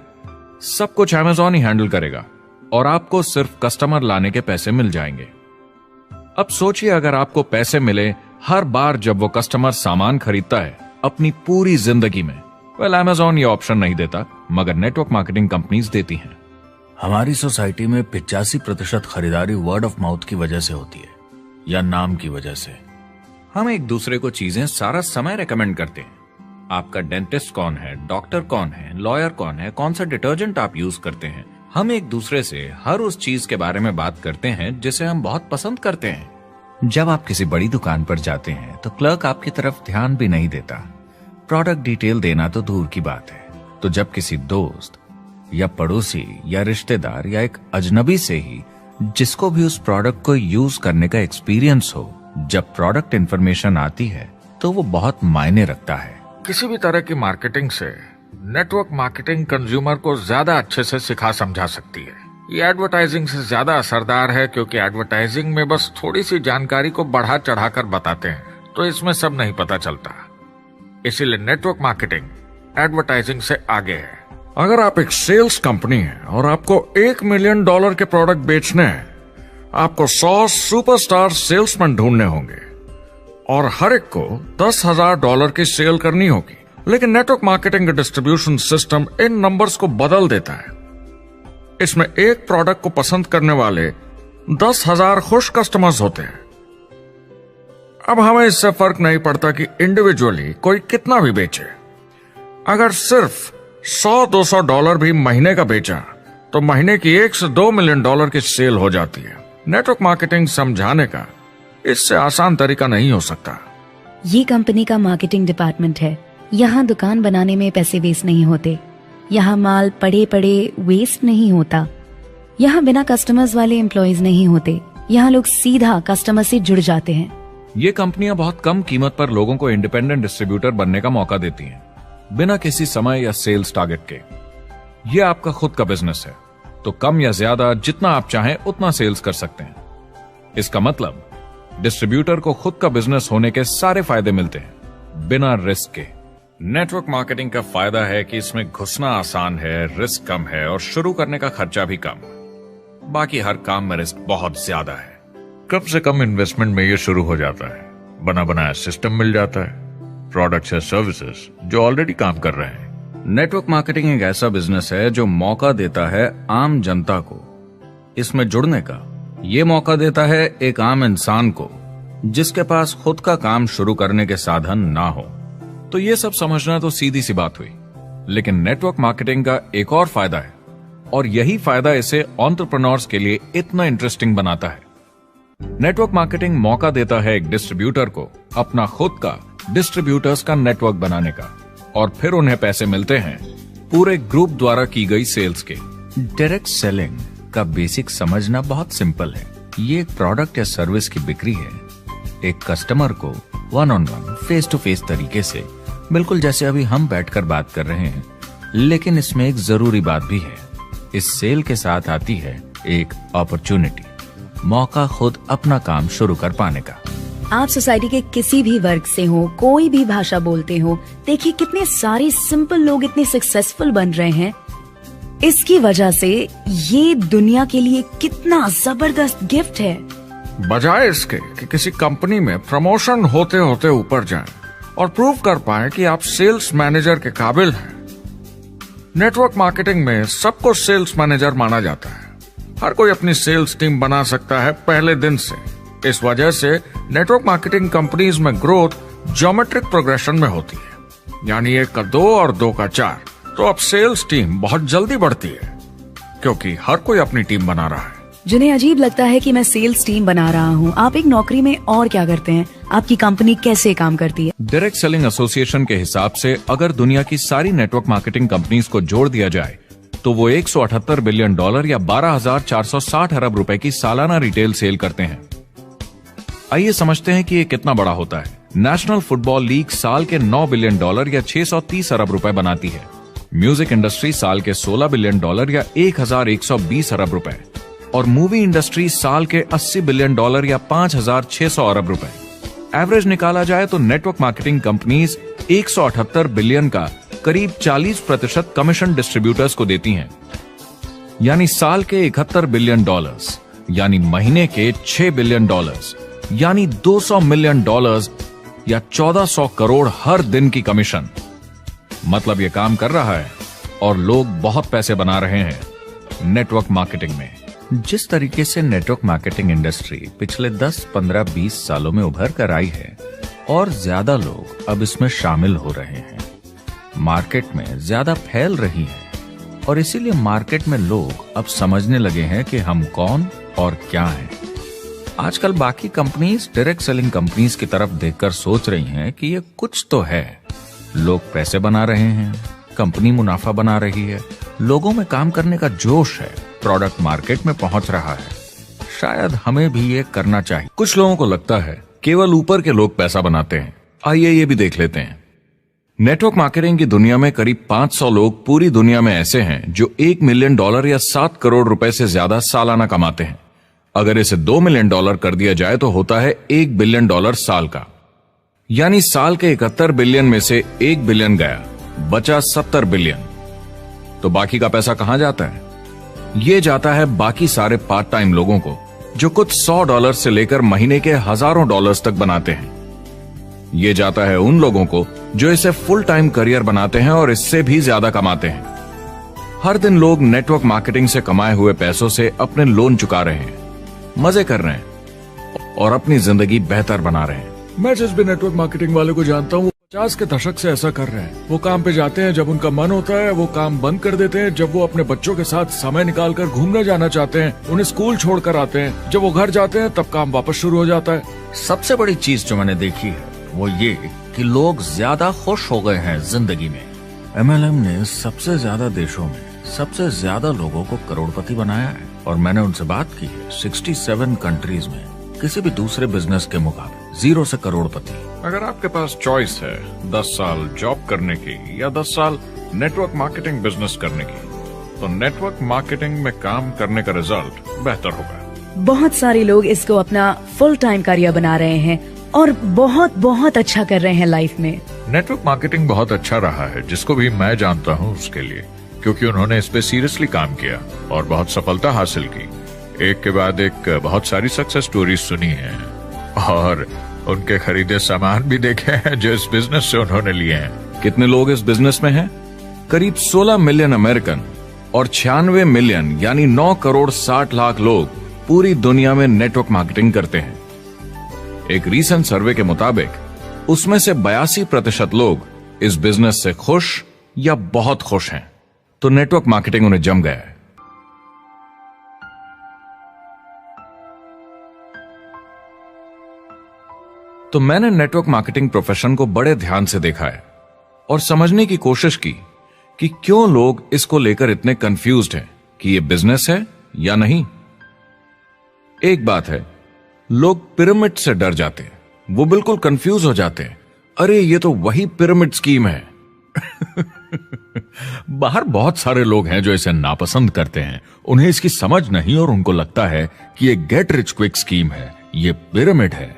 सब कुछ Amazon ही हैंडल करेगा और आपको सिर्फ कस्टमर लाने के पैसे मिल जाएंगे। अब सोचिए अगर आपको पैसे मिले हर बार जब वो कस्टमर सामान खरीदता है अपनी पूरी जिंदगी में। वेल, Amazon ये ऑप्शन नहीं देता, मगर नेटवर्क मार्केटिंग कंपनीज देती हैं। हमारी सोसाइटी में 85% खरीदारी वर्ड ऑफ माउथ की वजह से होती है या नाम की वजह से। हम एक दूसरे को चीजें सारा समय रेकमेंड करते हैं। आपका डेंटिस्ट कौन है, डॉक्टर कौन है, लॉयर कौन है, कौन सा डिटर्जेंट आप यूज करते हैं। हम एक दूसरे से हर उस चीज के बारे में बात करते हैं जिसे हम बहुत पसंद करते हैं। जब आप किसी बड़ी दुकान पर जाते हैं तो क्लर्क आपकी तरफ ध्यान भी नहीं देता, प्रोडक्ट डिटेल देना तो दूर की बात है। तो जब किसी दोस्त या पड़ोसी या रिश्तेदार या एक अजनबी से ही जिसको भी उस प्रोडक्ट को यूज करने का एक्सपीरियंस हो, जब प्रोडक्ट इंफॉर्मेशन आती है तो वो बहुत मायने रखता है। किसी भी तरह की मार्केटिंग से नेटवर्क मार्केटिंग कंज्यूमर को ज्यादा अच्छे से सिखा समझा सकती है। ये एडवर्टाइजिंग से ज्यादा असरदार है क्योंकि एडवर्टाइजिंग में बस थोड़ी सी जानकारी को बढ़ा चढ़ाकर बताते हैं, तो इसमें सब नहीं पता चलता। इसीलिए नेटवर्क मार्केटिंग एडवर्टाइजिंग से आगे है। अगर आप एक सेल्स कंपनी है और आपको $1 मिलियन के प्रोडक्ट बेचने हैं, आपको 100 सुपरस्टार सेल्समैन ढूंढने होंगे और हर एक को $10,000 की सेल करनी होगी। लेकिन नेटवर्क मार्केटिंग का डिस्ट्रीब्यूशन सिस्टम इन नंबर्स को बदल देता है। इसमें एक प्रोडक्ट को पसंद करने वाले 10,000 खुश कस्टमर्स होते हैं। अब हमें इससे फर्क नहीं पड़ता कि इंडिविजुअली कोई कितना भी बेचे। अगर सिर्फ $100-200 भी महीने का बेचा तो महीने की $1 से $2 मिलियन की सेल हो जाती है। नेटवर्क मार्केटिंग समझाने का इससे आसान तरीका नहीं हो सकता। ये कंपनी का मार्केटिंग डिपार्टमेंट है। यहाँ दुकान बनाने में पैसे वेस्ट नहीं होते, यहाँ माल पड़े पड़े वेस्ट नहीं होता, यहाँ बिना कस्टमर्स वाले एम्प्लॉयज नहीं होते, यहाँ लोग सीधा कस्टमर से जुड़ जाते हैं। ये कंपनियां बहुत कम कीमत पर लोगों को इंडिपेंडेंट डिस्ट्रीब्यूटर बनने का मौका देती हैं, बिना किसी समय या सेल्स टारगेट के। ये आपका खुद का बिजनेस है, तो कम या ज्यादा जितना आप चाहें उतना सेल्स कर सकते हैं। इसका मतलब डिस्ट्रीब्यूटर को खुद का बिजनेस होने के सारे फायदे मिलते हैं, बिना रिस्क के। नेटवर्क मार्केटिंग का फायदा है कि इसमें घुसना आसान है, रिस्क कम है और शुरू करने का खर्चा भी कम। बाकी हर काम में रिस्क बहुत ज्यादा है। कम से कम इन्वेस्टमेंट में ये शुरू हो जाता है, बना बनाया सिस्टम मिल जाता है, प्रोडक्ट्स या सर्विसेज जो ऑलरेडी काम कर रहे हैं। नेटवर्क मार्केटिंग एक ऐसा बिजनेस है जो मौका देता है आम जनता को इसमें जुड़ने का। ये मौका देता है एक आम इंसान को जिसके पास खुद का काम शुरू करने के साधन ना हो। तो ये सब समझना तो सीधी सी बात हुई, लेकिन नेटवर्क मार्केटिंग का एक और फायदा है और यही फायदा इसे एंटरप्रेन्योर्स के लिए इतना इंटरेस्टिंग बनाता है। नेटवर्क मार्केटिंग मौका देता है एक डिस्ट्रीब्यूटर को अपना खुद का डिस्ट्रीब्यूटर्स का नेटवर्क बनाने का। और फिर उन्हें पैसे मिलते हैं पूरे ग्रुप द्वारा की गई सेल्स के। डायरेक्ट सेलिंग का बेसिक समझना बहुत सिंपल है। ये एक प्रोडक्ट या सर्विस की बिक्री है, एक कस्टमर को one on one, face to face तरीके से, बिल्कुल जैसे अभी हम बैठकर बात कर रहे हैं। लेकिन इसमें एक जरूरी बात भी है, इस सेल के साथ आती है एक अपॉर्चुनिटी, मौका खुद अपना काम शुरू कर पाने का। आप सोसाइटी के किसी भी वर्ग से हो, कोई भी भाषा बोलते हो, देखिए कितने सारे सिंपल लोग इतने सक्सेसफुल बन रहे हैं। इसकी वजह से ये दुनिया के लिए कितना जबरदस्त गिफ्ट है। बजाय इसके कि किसी कंपनी में प्रमोशन होते होते ऊपर जाएं और प्रूव कर पाएं कि आप सेल्स मैनेजर के काबिल हैं, नेटवर्क मार्केटिंग में सबको सेल्स मैनेजर माना जाता है। हर कोई अपनी सेल्स टीम बना सकता है पहले दिन से। इस वजह से नेटवर्क मार्केटिंग कंपनीज में ग्रोथ ज्योमेट्रिक प्रोग्रेशन में होती है, यानी 1 का 2 और 2 का 4। तो अब सेल्स टीम बहुत जल्दी बढ़ती है क्योंकि हर कोई अपनी टीम बना रहा है। जिन्हें अजीब लगता है कि मैं सेल्स टीम बना रहा हूँ, आप एक नौकरी में और क्या करते हैं? आपकी कंपनी कैसे काम करती है? डायरेक्ट सेलिंग एसोसिएशन के हिसाब से अगर दुनिया की सारी नेटवर्क मार्केटिंग कंपनीज को जोड़ दिया जाए तो वो $178 बिलियन या 12,460 अरब रुपए की सालाना रिटेल सेल करते हैं। आइए समझते हैं कि ये कितना बड़ा होता है। नेशनल फुटबॉल लीग साल के $9 बिलियन या 630 अरब रुपए बनाती है। म्यूजिक इंडस्ट्री साल के $16 बिलियन या 1,120 अरब रुपए, और मूवी इंडस्ट्री साल के $80 बिलियन या 5,600 अरब रुपए। एवरेज निकाला जाए तो नेटवर्क मार्केटिंग कंपनीज 178 बिलियन का करीब 40% कमीशन डिस्ट्रीब्यूटर्स को देती हैं, यानी साल के $71 बिलियन, यानी महीने के $6 बिलियन, यानी $200 मिलियन या 1400 करोड़ हर दिन की कमीशन। मतलब ये काम कर रहा है और लोग बहुत पैसे बना रहे हैं नेटवर्क मार्केटिंग में। जिस तरीके से नेटवर्क मार्केटिंग इंडस्ट्री पिछले 10, 15, 20 सालों में उभर कर आई है और ज्यादा लोग अब इसमें शामिल हो रहे हैं, मार्केट में ज्यादा फैल रही है और इसीलिए मार्केट में लोग अब समझने लगे हैं कि हम कौन और क्या हैं। आजकल बाकी कंपनीज डायरेक्ट सेलिंग कंपनीज की तरफ देखकर सोच रही हैं कि ये कुछ तो है, लोग पैसे बना रहे हैं, कंपनी मुनाफा बना रही है, लोगों में काम करने का जोश है, प्रोडक्ट मार्केट में पहुंच रहा है, शायद हमें भी ये करना चाहिए। कुछ लोगों को लगता है केवल ऊपर के लोग पैसा बनाते हैं। आइए ये भी देख लेते हैं। नेटवर्क मार्केटिंग की दुनिया में करीब 500 लोग पूरी दुनिया में ऐसे हैं जो $1 मिलियन या 7 करोड़ रुपए से ज्यादा सालाना कमाते हैं। अगर इसे $2 मिलियन कर दिया जाए तो होता है $1 बिलियन साल का, यानी साल के 71 बिलियन में से 1 बिलियन गया, बचा 70 बिलियन। तो बाकी का पैसा कहां जाता है? ये जाता है बाकी सारे पार्ट टाइम लोगों को जो कुछ $100 से लेकर महीने के हजारों डॉलर्स तक बनाते हैं। ये जाता है उन लोगों को जो इसे फुल टाइम करियर बनाते हैं और इससे भी ज्यादा कमाते हैं। हर दिन लोग नेटवर्क मार्केटिंग से कमाए हुए पैसों से अपने लोन चुका रहे हैं, मजे कर रहे हैं और अपनी जिंदगी बेहतर बना रहे हैं। मैं जिस भी नेटवर्क मार्केटिंग वाले को जानता हूँ, 50 के दशक से ऐसा कर रहे हैं। वो काम पे जाते हैं जब उनका मन होता है, वो काम बंद कर देते हैं जब वो अपने बच्चों के साथ समय निकालकर घूमने जाना चाहते हैं, उन्हें स्कूल छोड़कर आते हैं, जब वो घर जाते हैं तब काम वापस शुरू हो जाता है। सबसे बड़ी चीज जो मैंने देखी है वो ये कि लोग ज्यादा खुश हो गए हैं जिंदगी में। MLM ने सबसे ज्यादा देशों में सबसे ज्यादा लोगों को करोड़पति बनाया है और मैंने उनसे बात की है 67 कंट्रीज में किसी भी दूसरे बिजनेस के मुकाबले 0 से करोड़पति। अगर आपके पास चॉइस है 10 साल जॉब करने की या 10 साल नेटवर्क मार्केटिंग बिजनेस करने की, तो नेटवर्क मार्केटिंग में काम करने का रिजल्ट बेहतर होगा। बहुत सारे लोग इसको अपना फुल टाइम करियर बना रहे हैं और बहुत बहुत अच्छा कर रहे हैं लाइफ में। नेटवर्क मार्केटिंग बहुत अच्छा रहा है जिसको भी मैं जानता हूँ उसके लिए, क्योंकि उन्होंने इस पे सीरियसली काम किया और बहुत सफलता हासिल की। एक के बाद एक बहुत सारी सक्सेस स्टोरीज सुनी है और उनके खरीदे सामान भी देखे हैं जो इस बिजनेस से उन्होंने लिए हैं। कितने लोग इस बिजनेस में हैं? करीब 16 मिलियन अमेरिकन और 96 मिलियन यानी 9 करोड़ 60 लाख लोग पूरी दुनिया में नेटवर्क मार्केटिंग करते हैं। एक रीसेंट सर्वे के मुताबिक उसमें से 82% लोग इस बिजनेस से खुश या बहुत खुश हैं। तो नेटवर्क मार्केटिंग उन्हें जम गया है। तो मैंने नेटवर्क मार्केटिंग प्रोफेशन को बड़े ध्यान से देखा है और समझने की कोशिश की कि क्यों लोग इसको लेकर इतने कंफ्यूज्ड हैं कि ये बिजनेस है या नहीं। एक बात है, लोग पिरामिड से डर जाते हैं, वो बिल्कुल कंफ्यूज हो जाते हैं, अरे ये तो वही पिरामिड स्कीम है। बाहर बहुत सारे लोग हैं जो इसे नापसंद करते हैं, उन्हें इसकी समझ नहीं और उनको लगता है कि ये गेट रिच क्विक स्कीम है, ये पिरामिड है।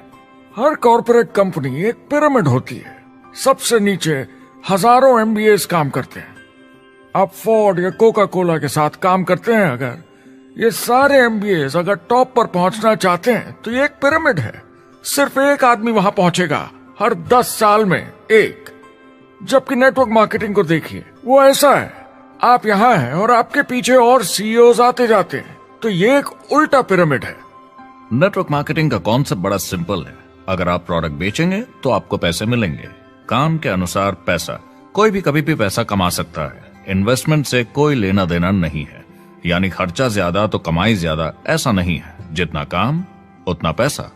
हर कॉर्पोरेट कंपनी एक पिरामिड होती है। सबसे नीचे हजारों एमबीएस काम करते हैं। आप फोर्ड या कोका कोला के साथ काम करते हैं, अगर ये सारे एमबीएस अगर टॉप पर पहुंचना चाहते हैं तो ये एक पिरामिड है। सिर्फ एक आदमी वहां पहुंचेगा हर 10 साल में, एक। जबकि नेटवर्क मार्केटिंग को देखिए, वो ऐसा है, आप यहां हैं और आपके पीछे और सीईओज आते जाते हैं, तो ये एक उल्टा पिरामिड है। नेटवर्क मार्केटिंग का कॉन्सेप्ट बड़ा सिंपल है। अगर आप प्रोडक्ट बेचेंगे तो आपको पैसे मिलेंगे, काम के अनुसार पैसा। कोई भी कभी भी पैसा कमा सकता है, इन्वेस्टमेंट से कोई लेना देना नहीं है। यानी खर्चा ज्यादा तो कमाई ज्यादा, ऐसा नहीं है, जितना काम उतना पैसा।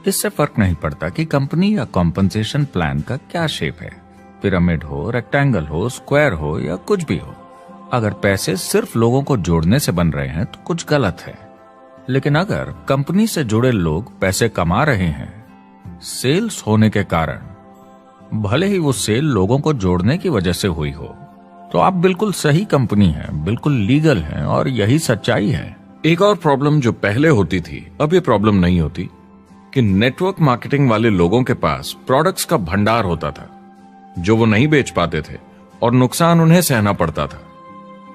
इससे फर्क नहीं पड़ता कि कंपनी या कॉम्पनसेशन प्लान का क्या शेप है, पिरामिड हो, रेक्टेंगल हो, स्क्वायर हो या कुछ भी हो। अगर पैसे सिर्फ लोगों को जोड़ने से बन रहे हैं तो कुछ गलत है। लेकिन अगर कंपनी से जुड़े लोग पैसे कमा रहे हैं सेल्स होने के कारण, भले ही वो सेल लोगों को जोड़ने की वजह से हुई हो, तो आप बिल्कुल सही कंपनी है, बिल्कुल लीगल है और यही सच्चाई है। एक और प्रॉब्लम जो पहले होती थी, अब ये प्रॉब्लम नहीं होती कि नेटवर्क मार्केटिंग वाले लोगों के पास प्रोडक्ट्स का भंडार होता था जो वो नहीं बेच पाते थे और नुकसान उन्हें सहना पड़ता था।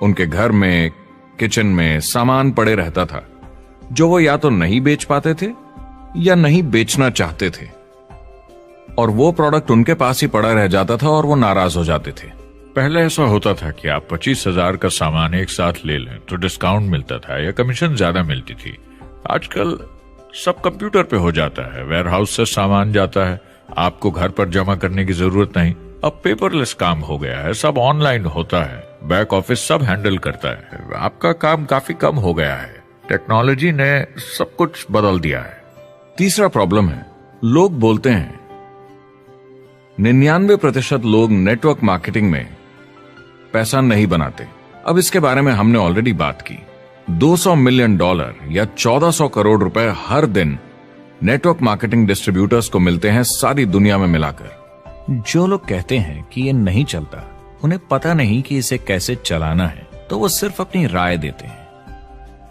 उनके घर में, किचन में सामान पड़े रहता था जो वो या तो नहीं बेच पाते थे या नहीं बेचना चाहते थे, और वो प्रोडक्ट उनके पास ही पड़ा रह जाता था और वो नाराज हो जाते थे। पहले ऐसा होता था कि आप 25,000 का सामान एक साथ ले लें तो डिस्काउंट मिलता था या कमीशन ज्यादा मिलती थी। आजकल सब कंप्यूटर पे हो जाता है, वेयर हाउस से सामान जाता है, आपको घर पर जमा करने की जरूरत नहीं। अब पेपरलेस काम हो गया है, सब ऑनलाइन होता है, बैक ऑफिस सब हैंडल करता है, आपका काम काफी कम हो गया है। टेक्नोलॉजी ने सब कुछ बदल दिया है। तीसरा प्रॉब्लम है, लोग बोलते हैं 99% लोग नेटवर्क मार्केटिंग में पैसा नहीं बनाते। अब इसके बारे में हमने ऑलरेडी बात की। $200 मिलियन या 1400 करोड़ रुपए हर दिन नेटवर्क मार्केटिंग डिस्ट्रीब्यूटर्स को मिलते हैं सारी दुनिया में मिलाकर। जो लोग कहते हैं कि ये नहीं चलता, उन्हें पता नहीं कि इसे कैसे चलाना है, तो वो सिर्फ अपनी राय देते हैं।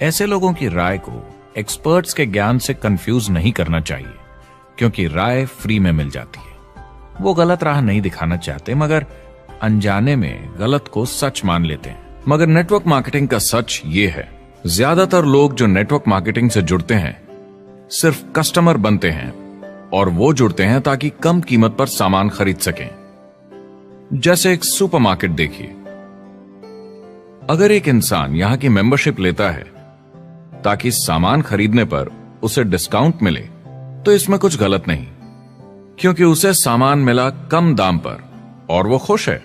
ऐसे लोगों की राय को एक्सपर्ट्स के ज्ञान से कंफ्यूज नहीं करना चाहिए, क्योंकि राय फ्री में मिल जाती है। वो गलत राह नहीं दिखाना चाहते, मगर अनजाने में गलत को सच मान लेते हैं। मगर नेटवर्क मार्केटिंग का सच ये है, ज्यादातर लोग जो नेटवर्क मार्केटिंग से जुड़ते हैं सिर्फ कस्टमर बनते हैं, और वो जुड़ते हैं ताकि कम कीमत पर सामान खरीद सकें। जैसे एक सुपरमार्केट देखिए, अगर एक इंसान यहां की मेंबरशिप लेता है ताकि सामान खरीदने पर उसे डिस्काउंट मिले, तो इसमें कुछ गलत नहीं, क्योंकि उसे सामान मिला कम दाम पर और वो खुश है।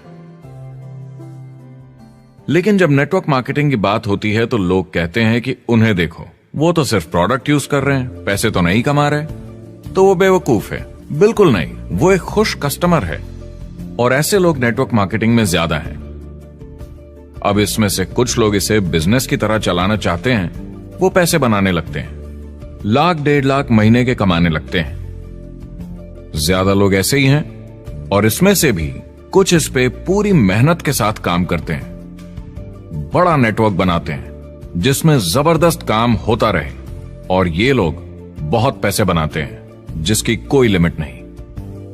लेकिन जब नेटवर्क मार्केटिंग की बात होती है तो लोग कहते हैं कि उन्हें देखो, वो तो सिर्फ प्रोडक्ट यूज कर रहे हैं, पैसे तो नहीं कमा रहे, तो वो बेवकूफ है। बिल्कुल नहीं, वो एक खुश कस्टमर है, और ऐसे लोग नेटवर्क मार्केटिंग में ज्यादा हैं। अब इसमें से कुछ लोग इसे बिजनेस की तरह चलाना चाहते हैं, वो पैसे बनाने लगते हैं, लाख 1.5 लाख महीने के कमाने लगते हैं। ज्यादा लोग ऐसे ही हैं, और इसमें से भी कुछ इस पे पूरी मेहनत के साथ काम करते हैं, बड़ा नेटवर्क बनाते हैं जिसमें जबरदस्त काम होता रहे, और ये लोग बहुत पैसे बनाते हैं जिसकी कोई लिमिट नहीं।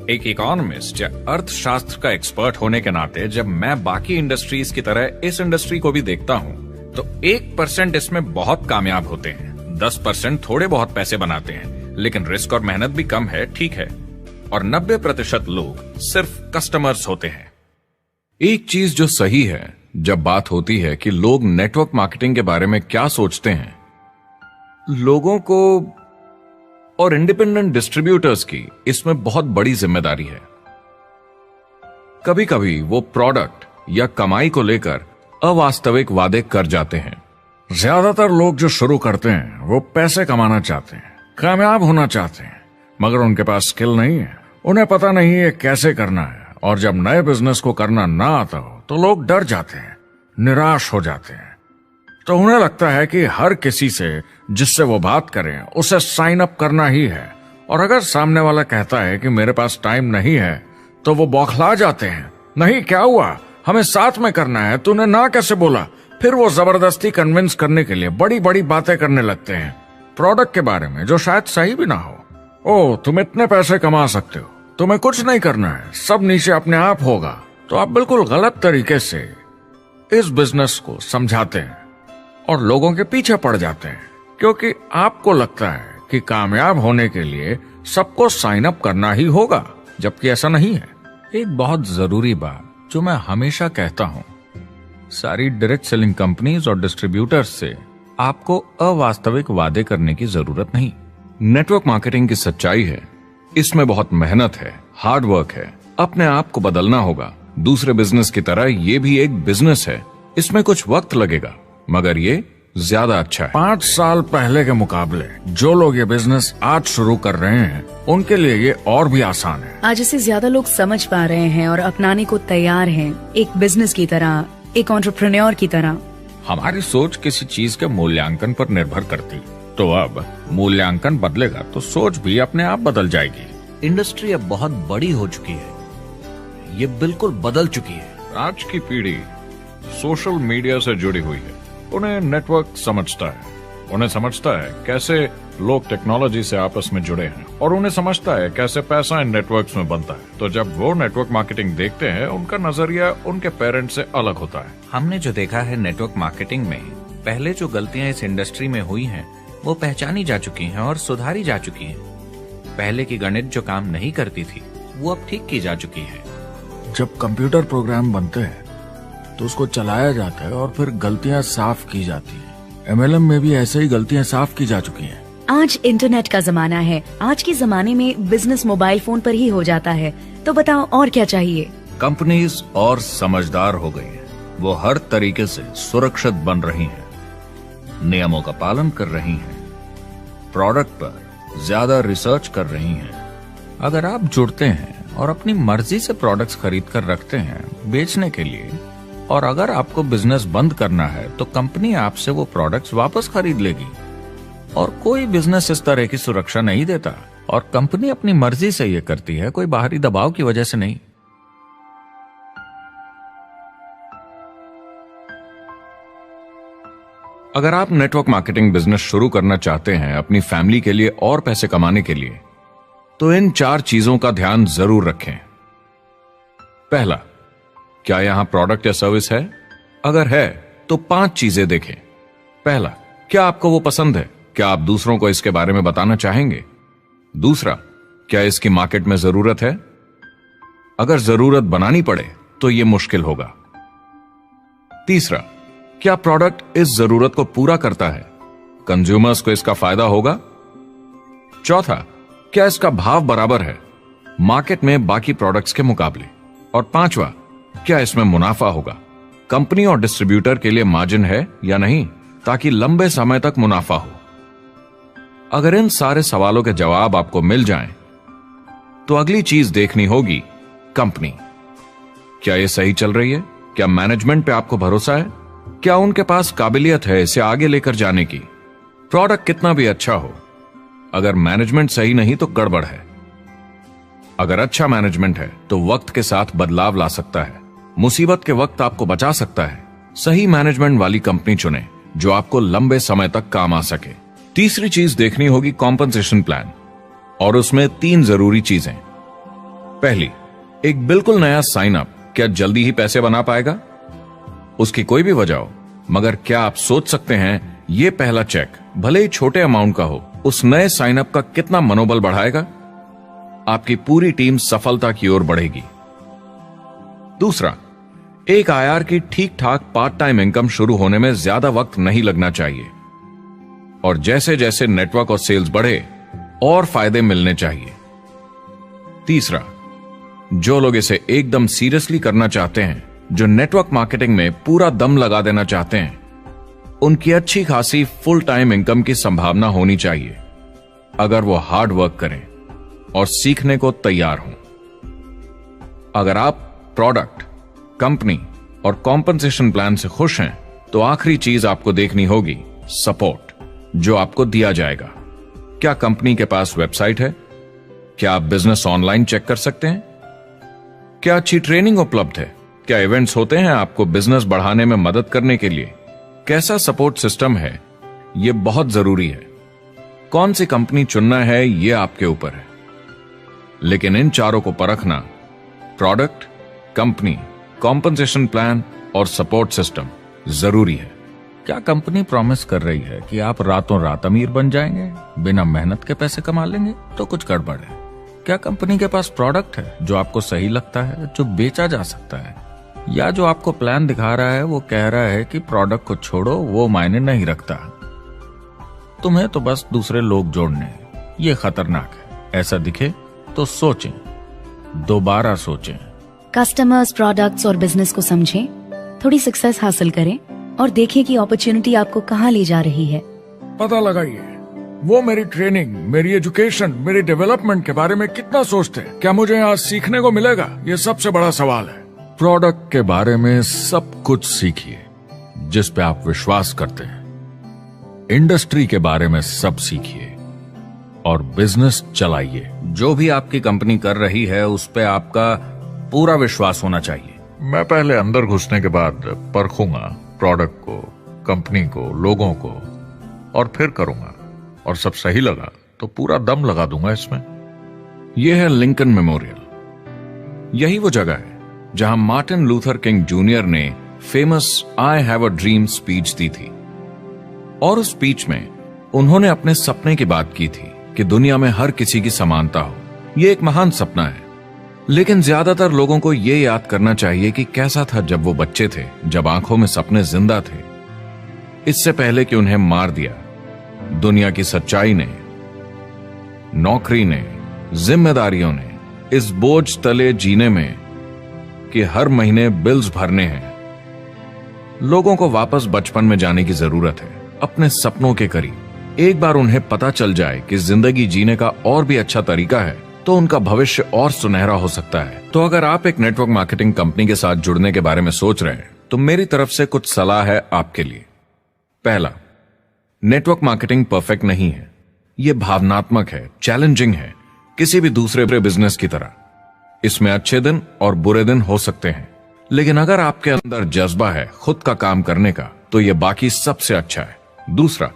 एक इकोनॉमिस्ट या अर्थशास्त्र का एक्सपर्ट होने के नाते जब मैं बाकी इंडस्ट्रीज की तरह इस इंडस्ट्री को भी देखता हूं, तो 1% इसमें बहुत कामयाब होते हैं, 10% थोड़े बहुत पैसे बनाते हैं, लेकिन रिस्क और मेहनत भी कम है, ठीक है, और 90% लोग सिर्फ कस्टमर्स होते हैं। एक चीज जो सही है जब बात होती है कि लोग नेटवर्क मार्केटिंग के बारे में क्या सोचते हैं, लोगों को और इंडिपेंडेंट डिस्ट्रीब्यूटर्स की इसमें बहुत बड़ी जिम्मेदारी है। कभी कभी वो प्रोडक्ट या कमाई को लेकर अवास्तविक वादे कर जाते हैं। ज्यादातर लोग जो शुरू करते हैं वो पैसे कमाना चाहते हैं, कामयाब होना चाहते हैं, मगर उनके पास स्किल नहीं है, उन्हें पता नहीं है कैसे करना है, और जब नए बिजनेस को करना ना आता हो तो लोग डर जाते हैं, निराश हो जाते हैं। तो उन्हें लगता है कि हर किसी से जिससे वो बात करें उसे साइन अप करना ही है, और अगर सामने वाला कहता है कि मेरे पास टाइम नहीं है तो वो बौखला जाते हैं। नहीं, क्या हुआ, हमें साथ में करना है, तूने ना कैसे बोला? फिर वो जबरदस्ती कन्विंस करने के लिए बड़ी बड़ी बातें करने लगते हैं प्रोडक्ट के बारे में, जो शायद सही भी ना हो। ओ, तुम इतने पैसे कमा सकते हो, तुम्हें कुछ नहीं करना है, सब नीचे अपने आप होगा। तो आप बिल्कुल गलत तरीके से इस बिजनेस को समझाते हैं और लोगों के पीछे पड़ जाते हैं, क्योंकि आपको लगता है कि कामयाब होने के लिए सबको साइन अप करना ही होगा, जबकि ऐसा नहीं है। एक बहुत जरूरी बात जो मैं हमेशा कहता हूं, सारी डायरेक्ट सेलिंग कंपनीज और डिस्ट्रीब्यूटर्स से आपको अवास्तविक वादे करने की जरूरत नहीं। नेटवर्क मार्केटिंग की सच्चाई है, इसमें बहुत मेहनत है, हार्ड वर्क है, अपने आप को बदलना होगा। दूसरे बिजनेस की तरह ये भी एक बिजनेस है, इसमें कुछ वक्त लगेगा, मगर ये ज्यादा अच्छा है। 5 साल पहले के मुकाबले जो लोग ये बिजनेस आज शुरू कर रहे हैं उनके लिए ये और भी आसान है। आज इसे ज्यादा लोग समझ पा रहे हैं और अपनाने को तैयार हैं, एक बिजनेस की तरह, एक एंटरप्रेन्योर की तरह। हमारी सोच किसी चीज के मूल्यांकन पर निर्भर करती, तो अब मूल्यांकन बदलेगा तो सोच भी अपने आप बदल जाएगी। इंडस्ट्री अब बहुत बड़ी हो चुकी है, ये बिल्कुल बदल चुकी है। आज की पीढ़ी सोशल मीडिया से जुड़ी हुई है, उन्हें नेटवर्क समझता है, उन्हें समझता है कैसे लोग टेक्नोलॉजी से आपस में जुड़े हैं, और उन्हें समझता है कैसे पैसा इन नेटवर्क्स में बनता है। तो जब वो नेटवर्क मार्केटिंग देखते हैं, उनका नजरिया उनके पेरेंट्स से अलग होता है। हमने जो देखा है नेटवर्क मार्केटिंग में, पहले जो गलतियां इस इंडस्ट्री में हुई हैं वो पहचानी जा चुकी हैं और सुधारी जा चुकी हैं। पहले की गणित जो काम नहीं करती थी वो अब ठीक की जा चुकी है। जब कंप्यूटर प्रोग्राम बनते हैं तो उसको चलाया जाता है और फिर गलतियां साफ की जाती हैं। MLM में भी ऐसे ही गलतियां साफ की जा चुकी हैं। आज इंटरनेट का जमाना है, आज के जमाने में बिजनेस मोबाइल फोन पर ही हो जाता है। तो बताओ और क्या चाहिए? कंपनीज और समझदार हो गई हैं, वो हर तरीके से सुरक्षित बन रही हैं, नियमों का पालन कर रही हैं, प्रोडक्ट पर ज्यादा रिसर्च कर रही हैं। अगर आप जुड़ते हैं और अपनी मर्जी से प्रोडक्ट्स खरीद कर रखते हैं बेचने के लिए, और अगर आपको बिजनेस बंद करना है तो कंपनी आपसे वो प्रोडक्ट्स वापस खरीद लेगी। और कोई बिजनेस इस तरह की सुरक्षा नहीं देता, और कंपनी अपनी मर्जी से ये करती है, कोई बाहरी दबाव की वजह से नहीं। अगर आप नेटवर्क मार्केटिंग बिजनेस शुरू करना चाहते हैं अपनी फैमिली के लिए और पैसे कमाने के लिए, तो इन 4 चीजों का ध्यान जरूर रखें। पहला, क्या यहां प्रोडक्ट या सर्विस है? अगर है तो 5 चीजें देखें। पहला, क्या आपको वो पसंद है? क्या आप दूसरों को इसके बारे में बताना चाहेंगे? दूसरा, क्या इसकी मार्केट में जरूरत है? अगर जरूरत बनानी पड़े तो यह मुश्किल होगा। तीसरा, क्या प्रोडक्ट इस जरूरत को पूरा करता है? कंज्यूमर्स को इसका फायदा होगा? चौथा, क्या इसका भाव बराबर है मार्केट में बाकी प्रोडक्ट्स के मुकाबले? और पांचवा, क्या इसमें मुनाफा होगा? कंपनी और डिस्ट्रीब्यूटर के लिए मार्जिन है या नहीं, ताकि लंबे समय तक मुनाफा हो। अगर इन सारे सवालों के जवाब आपको मिल जाएं, तो अगली चीज देखनी होगी कंपनी। क्या यह सही चल रही है? क्या मैनेजमेंट पे आपको भरोसा है? क्या उनके पास काबिलियत है इसे आगे लेकर जाने की? प्रोडक्ट कितना भी अच्छा हो, अगर मैनेजमेंट सही नहीं तो गड़बड़ है। अगर अच्छा मैनेजमेंट है तो वक्त के साथ बदलाव ला सकता है, मुसीबत के वक्त आपको बचा सकता है। सही मैनेजमेंट वाली कंपनी चुने जो आपको लंबे समय तक काम आ सके। तीसरी चीज देखनी होगी कॉम्पनसेशन प्लान, और उसमें 3 जरूरी चीजें। पहली, एक बिल्कुल नया साइन अप क्या जल्दी ही पैसे बना पाएगा? उसकी कोई भी वजह हो, मगर क्या आप सोच सकते हैं यह पहला चेक, भले ही छोटे अमाउंट का हो, उस नए साइन अप का कितना मनोबल बढ़ाएगा? आपकी पूरी टीम सफलता की ओर बढ़ेगी। दूसरा, एक IR की ठीक ठाक पार्ट टाइम इनकम शुरू होने में ज्यादा वक्त नहीं लगना चाहिए, और जैसे जैसे नेटवर्क और सेल्स बढ़े और फायदे मिलने चाहिए। तीसरा, जो लोग इसे एकदम सीरियसली करना चाहते हैं, जो नेटवर्क मार्केटिंग में पूरा दम लगा देना चाहते हैं, उनकी अच्छी खासी फुल टाइम इनकम की संभावना होनी चाहिए, अगर वो हार्ड वर्क करें और सीखने को तैयार हों। अगर आप प्रोडक्ट, कंपनी और कॉम्पनसेशन प्लान से खुश हैं, तो आखिरी चीज आपको देखनी होगी सपोर्ट, जो आपको दिया जाएगा। क्या कंपनी के पास वेबसाइट है? क्या आप बिजनेस ऑनलाइन चेक कर सकते हैं? क्या अच्छी ट्रेनिंग उपलब्ध है? क्या इवेंट्स होते हैं आपको बिजनेस बढ़ाने में मदद करने के लिए? कैसा सपोर्ट सिस्टम है? यह बहुत जरूरी है। कौन सी कंपनी चुनना है, यह आपके ऊपर है, लेकिन इन चारों को परखना, प्रोडक्ट, कंपनी, कॉम्पनसेशन प्लान और सपोर्ट सिस्टम, जरूरी है। क्या कंपनी प्रॉमिस कर रही है कि आप रातों रात अमीर बन जाएंगे, बिना मेहनत के पैसे कमा लेंगे? तो कुछ गड़बड़ है। क्या कंपनी के पास प्रोडक्ट है जो आपको सही लगता है, जो बेचा जा सकता है? या जो आपको प्लान दिखा रहा है वो कह रहा है कि प्रोडक्ट को छोड़ो, वो मायने नहीं रखता, तुम्हें तो बस दूसरे लोग जोड़ने हैं। ये खतरनाक है। ऐसा दिखे तो सोचें, दोबारा सोचें। कस्टमर्स, प्रोडक्ट्स और बिजनेस को समझें, थोड़ी सक्सेस हासिल करें और देखें कि अपॉर्चुनिटी आपको कहां ले जा रही है। पता लगाइए वो मेरी ट्रेनिंग, मेरी एजुकेशन, मेरी डेवलपमेंट के बारे में कितना सोचते हैं। क्या मुझे यहाँ सीखने को मिलेगा? ये सबसे बड़ा सवाल है। प्रोडक्ट के बारे में सब कुछ सीखिए जिस पे आप विश्वास करते हैं। इंडस्ट्री के बारे में सब सीखिए और बिजनेस चलाइए। जो भी आपकी कंपनी कर रही है उस पे आपका पूरा विश्वास होना चाहिए। मैं पहले अंदर घुसने के बाद परखूंगा प्रोडक्ट को, कंपनी को, लोगों को, और फिर करूंगा। और सब सही लगा तो पूरा दम लगा दूंगा इसमें। यह है लिंकन मेमोरियल। यही वो जगह है जहां मार्टिन लूथर किंग जूनियर ने famous I have a dream speech दी थी। और उस स्पीच में उन्होंने अपने सपने की बात की थी कि दुनिया में हर किसी की समानता हो। यह एक महान सपना है, लेकिन ज्यादातर लोगों को यह याद करना चाहिए कि कैसा था जब वो बच्चे थे, जब आंखों में सपने जिंदा थे, इससे पहले कि उन्हें मार दिया दुनिया की सच्चाई ने, नौकरी ने, जिम्मेदारियों ने, इस बोझ तले जीने में कि हर महीने बिल्स भरने हैं। लोगों को वापस बचपन में जाने की जरूरत है, अपने सपनों के करीब। एक बार उन्हें पता चल जाए कि जिंदगी जीने का और भी अच्छा तरीका है, तो उनका भविष्य और सुनहरा हो सकता है। तो अगर आप एक नेटवर्क मार्केटिंग कंपनी के साथ जुड़ने के बारे में सोच रहे हैं, तो मेरी तरफ से कुछ सलाह है आपके लिए। पहला, नेटवर्क मार्केटिंग परफेक्ट नहीं है। यह भावनात्मक है, चैलेंजिंग है, किसी भी दूसरे बिजनेस की तरह। इसमें अच्छे दिन और बुरे दिन हो सकते हैं, लेकिन अगर आपके अंदर जज्बा है खुद का काम करने का, तो यह बाकी सबसे अच्छा है। दूसरा,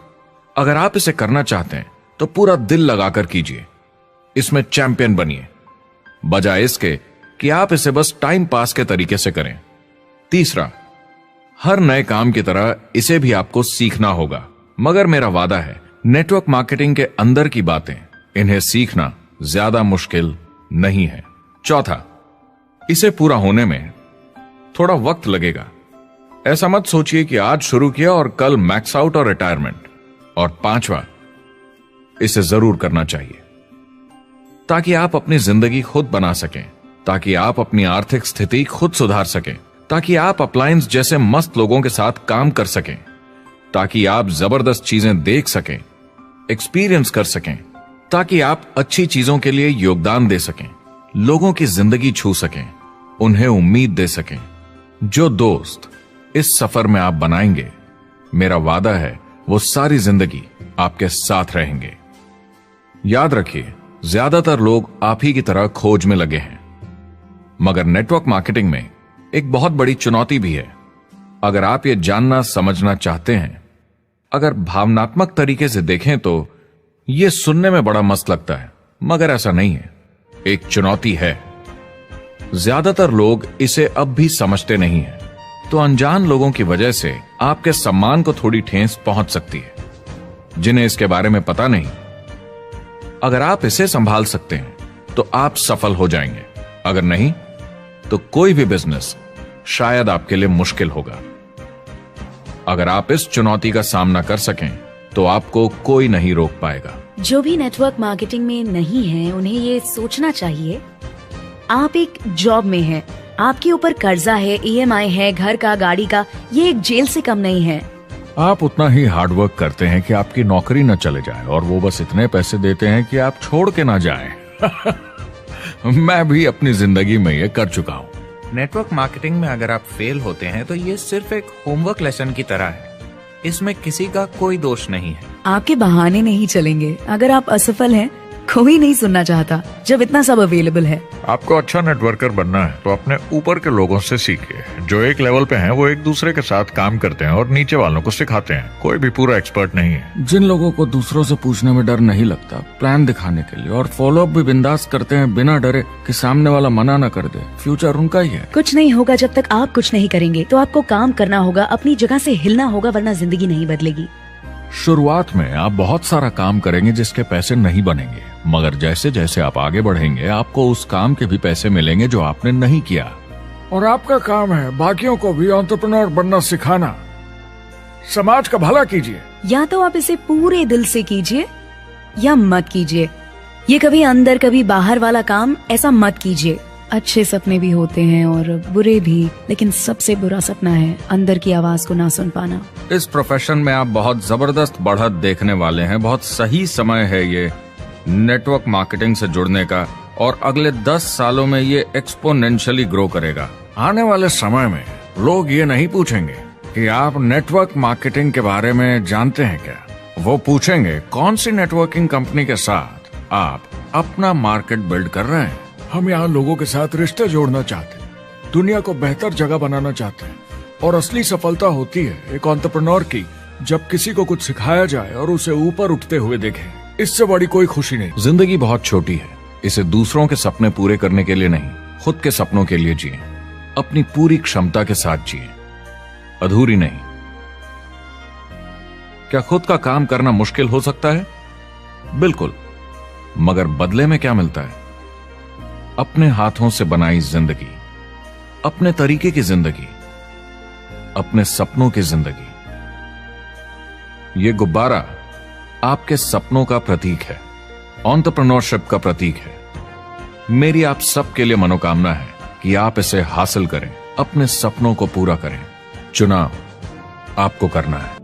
अगर आप इसे करना चाहते हैं तो पूरा दिल लगाकर कीजिए, इसमें चैंपियन बनिए, बजाय इसके कि आप इसे बस टाइम पास के तरीके से करें। तीसरा, हर नए काम की तरह इसे भी आपको सीखना होगा, मगर मेरा वादा है नेटवर्क मार्केटिंग के अंदर की बातें, इन्हें सीखना ज्यादा मुश्किल नहीं है। चौथा, इसे पूरा होने में थोड़ा वक्त लगेगा। ऐसा मत सोचिए कि आज शुरू किया और कल मैक्स आउट और रिटायरमेंट। और पांचवा, इसे जरूर करना चाहिए ताकि आप अपनी जिंदगी खुद बना सकें, ताकि आप अपनी आर्थिक स्थिति खुद सुधार सकें, ताकि आप अप्लायंस जैसे मस्त लोगों के साथ काम कर सकें, ताकि आप जबरदस्त चीजें देख सकें, एक्सपीरियंस कर सकें, ताकि आप अच्छी चीजों के लिए योगदान दे सकें, लोगों की जिंदगी छू सकें, उन्हें उम्मीद दे सकें। जो दोस्त इस सफर में आप बनाएंगे, मेरा वादा है वो सारी जिंदगी आपके साथ रहेंगे। याद रखिए, ज्यादातर लोग आप ही की तरह खोज में लगे हैं, मगर नेटवर्क मार्केटिंग में एक बहुत बड़ी चुनौती भी है। अगर आप ये जानना समझना चाहते हैं, अगर भावनात्मक तरीके से देखें तो यह सुनने में बड़ा मस्त लगता है, मगर ऐसा नहीं है। एक चुनौती है। ज्यादातर लोग इसे अब भी समझते नहीं हैं, तो अनजान लोगों की वजह से आपके सम्मान को थोड़ी ठेस पहुंच सकती है, जिन्हें इसके बारे में पता नहीं। अगर आप इसे संभाल सकते हैं तो आप सफल हो जाएंगे, अगर नहीं तो कोई भी बिजनेस शायद आपके लिए मुश्किल होगा। अगर आप इस चुनौती का सामना कर सकें तो आपको कोई नहीं रोक पाएगा। जो भी नेटवर्क मार्केटिंग में नहीं है, उन्हें ये सोचना चाहिए, आप एक जॉब में हैं, आपके ऊपर कर्जा है, EMI है, घर का, गाड़ी का, ये एक जेल से कम नहीं है। आप उतना ही हार्डवर्क करते हैं कि आपकी नौकरी न चले जाए, और वो बस इतने पैसे देते हैं कि आप छोड़ के ना जाएं। मैं भी अपनी जिंदगी में ये कर चुका हूँ। नेटवर्क मार्केटिंग में अगर आप फेल होते हैं तो ये सिर्फ एक होमवर्क लेसन की तरह है। इसमें किसी का कोई दोष नहीं है। आपके बहाने नहीं चलेंगे। अगर आप असफल हैं, कोई नहीं सुनना चाहता जब इतना सब अवेलेबल है। आपको अच्छा नेटवर्कर बनना है तो अपने ऊपर के लोगों से सीखिए। जो एक लेवल पे हैं वो एक दूसरे के साथ काम करते हैं और नीचे वालों को सिखाते हैं। कोई भी पूरा एक्सपर्ट नहीं है। जिन लोगों को दूसरों से पूछने में डर नहीं लगता, प्लान दिखाने के लिए और फॉलो अप भी बिंदास करते हैं बिना डरे कि सामने वाला मना न कर दे, फ्यूचर उनका ही है। कुछ नहीं होगा जब तक आप कुछ नहीं करेंगे। तो आपको काम करना होगा, अपनी जगह से हिलना होगा, वरना जिंदगी नहीं बदलेगी। शुरुआत में आप बहुत सारा काम करेंगे जिसके पैसे नहीं बनेंगे, मगर जैसे जैसे आप आगे बढ़ेंगे आपको उस काम के भी पैसे मिलेंगे जो आपने नहीं किया। और आपका काम है बाकियों को भी एंटरप्रेन्योर बनना सिखाना। समाज का भला कीजिए। या तो आप इसे पूरे दिल से कीजिए या मत कीजिए। ये कभी अंदर कभी बाहर वाला काम ऐसा मत कीजिए। अच्छे सपने भी होते हैं और बुरे भी, लेकिन सबसे बुरा सपना है अंदर की आवाज को ना सुन पाना। इस प्रोफेशन में आप बहुत जबरदस्त बढ़त देखने वाले हैं। बहुत सही समय है ये नेटवर्क मार्केटिंग से जुड़ने का और अगले 10 सालों में ये एक्सपोनेंशियली ग्रो करेगा। आने वाले समय में लोग ये नहीं पूछेंगे कि आप नेटवर्क मार्केटिंग के बारे में जानते हैं क्या। वो पूछेंगे कौन सी नेटवर्किंग कंपनी के साथ आप अपना मार्केट बिल्ड कर रहे हैं। हम यहाँ लोगों के साथ रिश्ते जोड़ना चाहते हैं, दुनिया को बेहतर जगह बनाना चाहते हैं। और असली सफलता होती है एक एंटरप्रेन्योर की जब किसी को कुछ सिखाया जाए और उसे ऊपर उठते हुए देखे। इससे बड़ी कोई खुशी नहीं। जिंदगी बहुत छोटी है, इसे दूसरों के सपने पूरे करने के लिए नहीं, खुद के सपनों के लिए जिए। अपनी पूरी क्षमता के साथ जिए, अधूरी नहीं। क्या खुद का काम करना मुश्किल हो सकता है? बिल्कुल, मगर बदले में क्या मिलता है? अपने हाथों से बनाई जिंदगी, अपने तरीके की जिंदगी, अपने सपनों की जिंदगी। ये गुब्बारा आपके सपनों का प्रतीक है, एंटरप्रेन्योरशिप का प्रतीक है। मेरी आप सबके लिए मनोकामना है कि आप इसे हासिल करें, अपने सपनों को पूरा करें। चुनाव आपको करना है।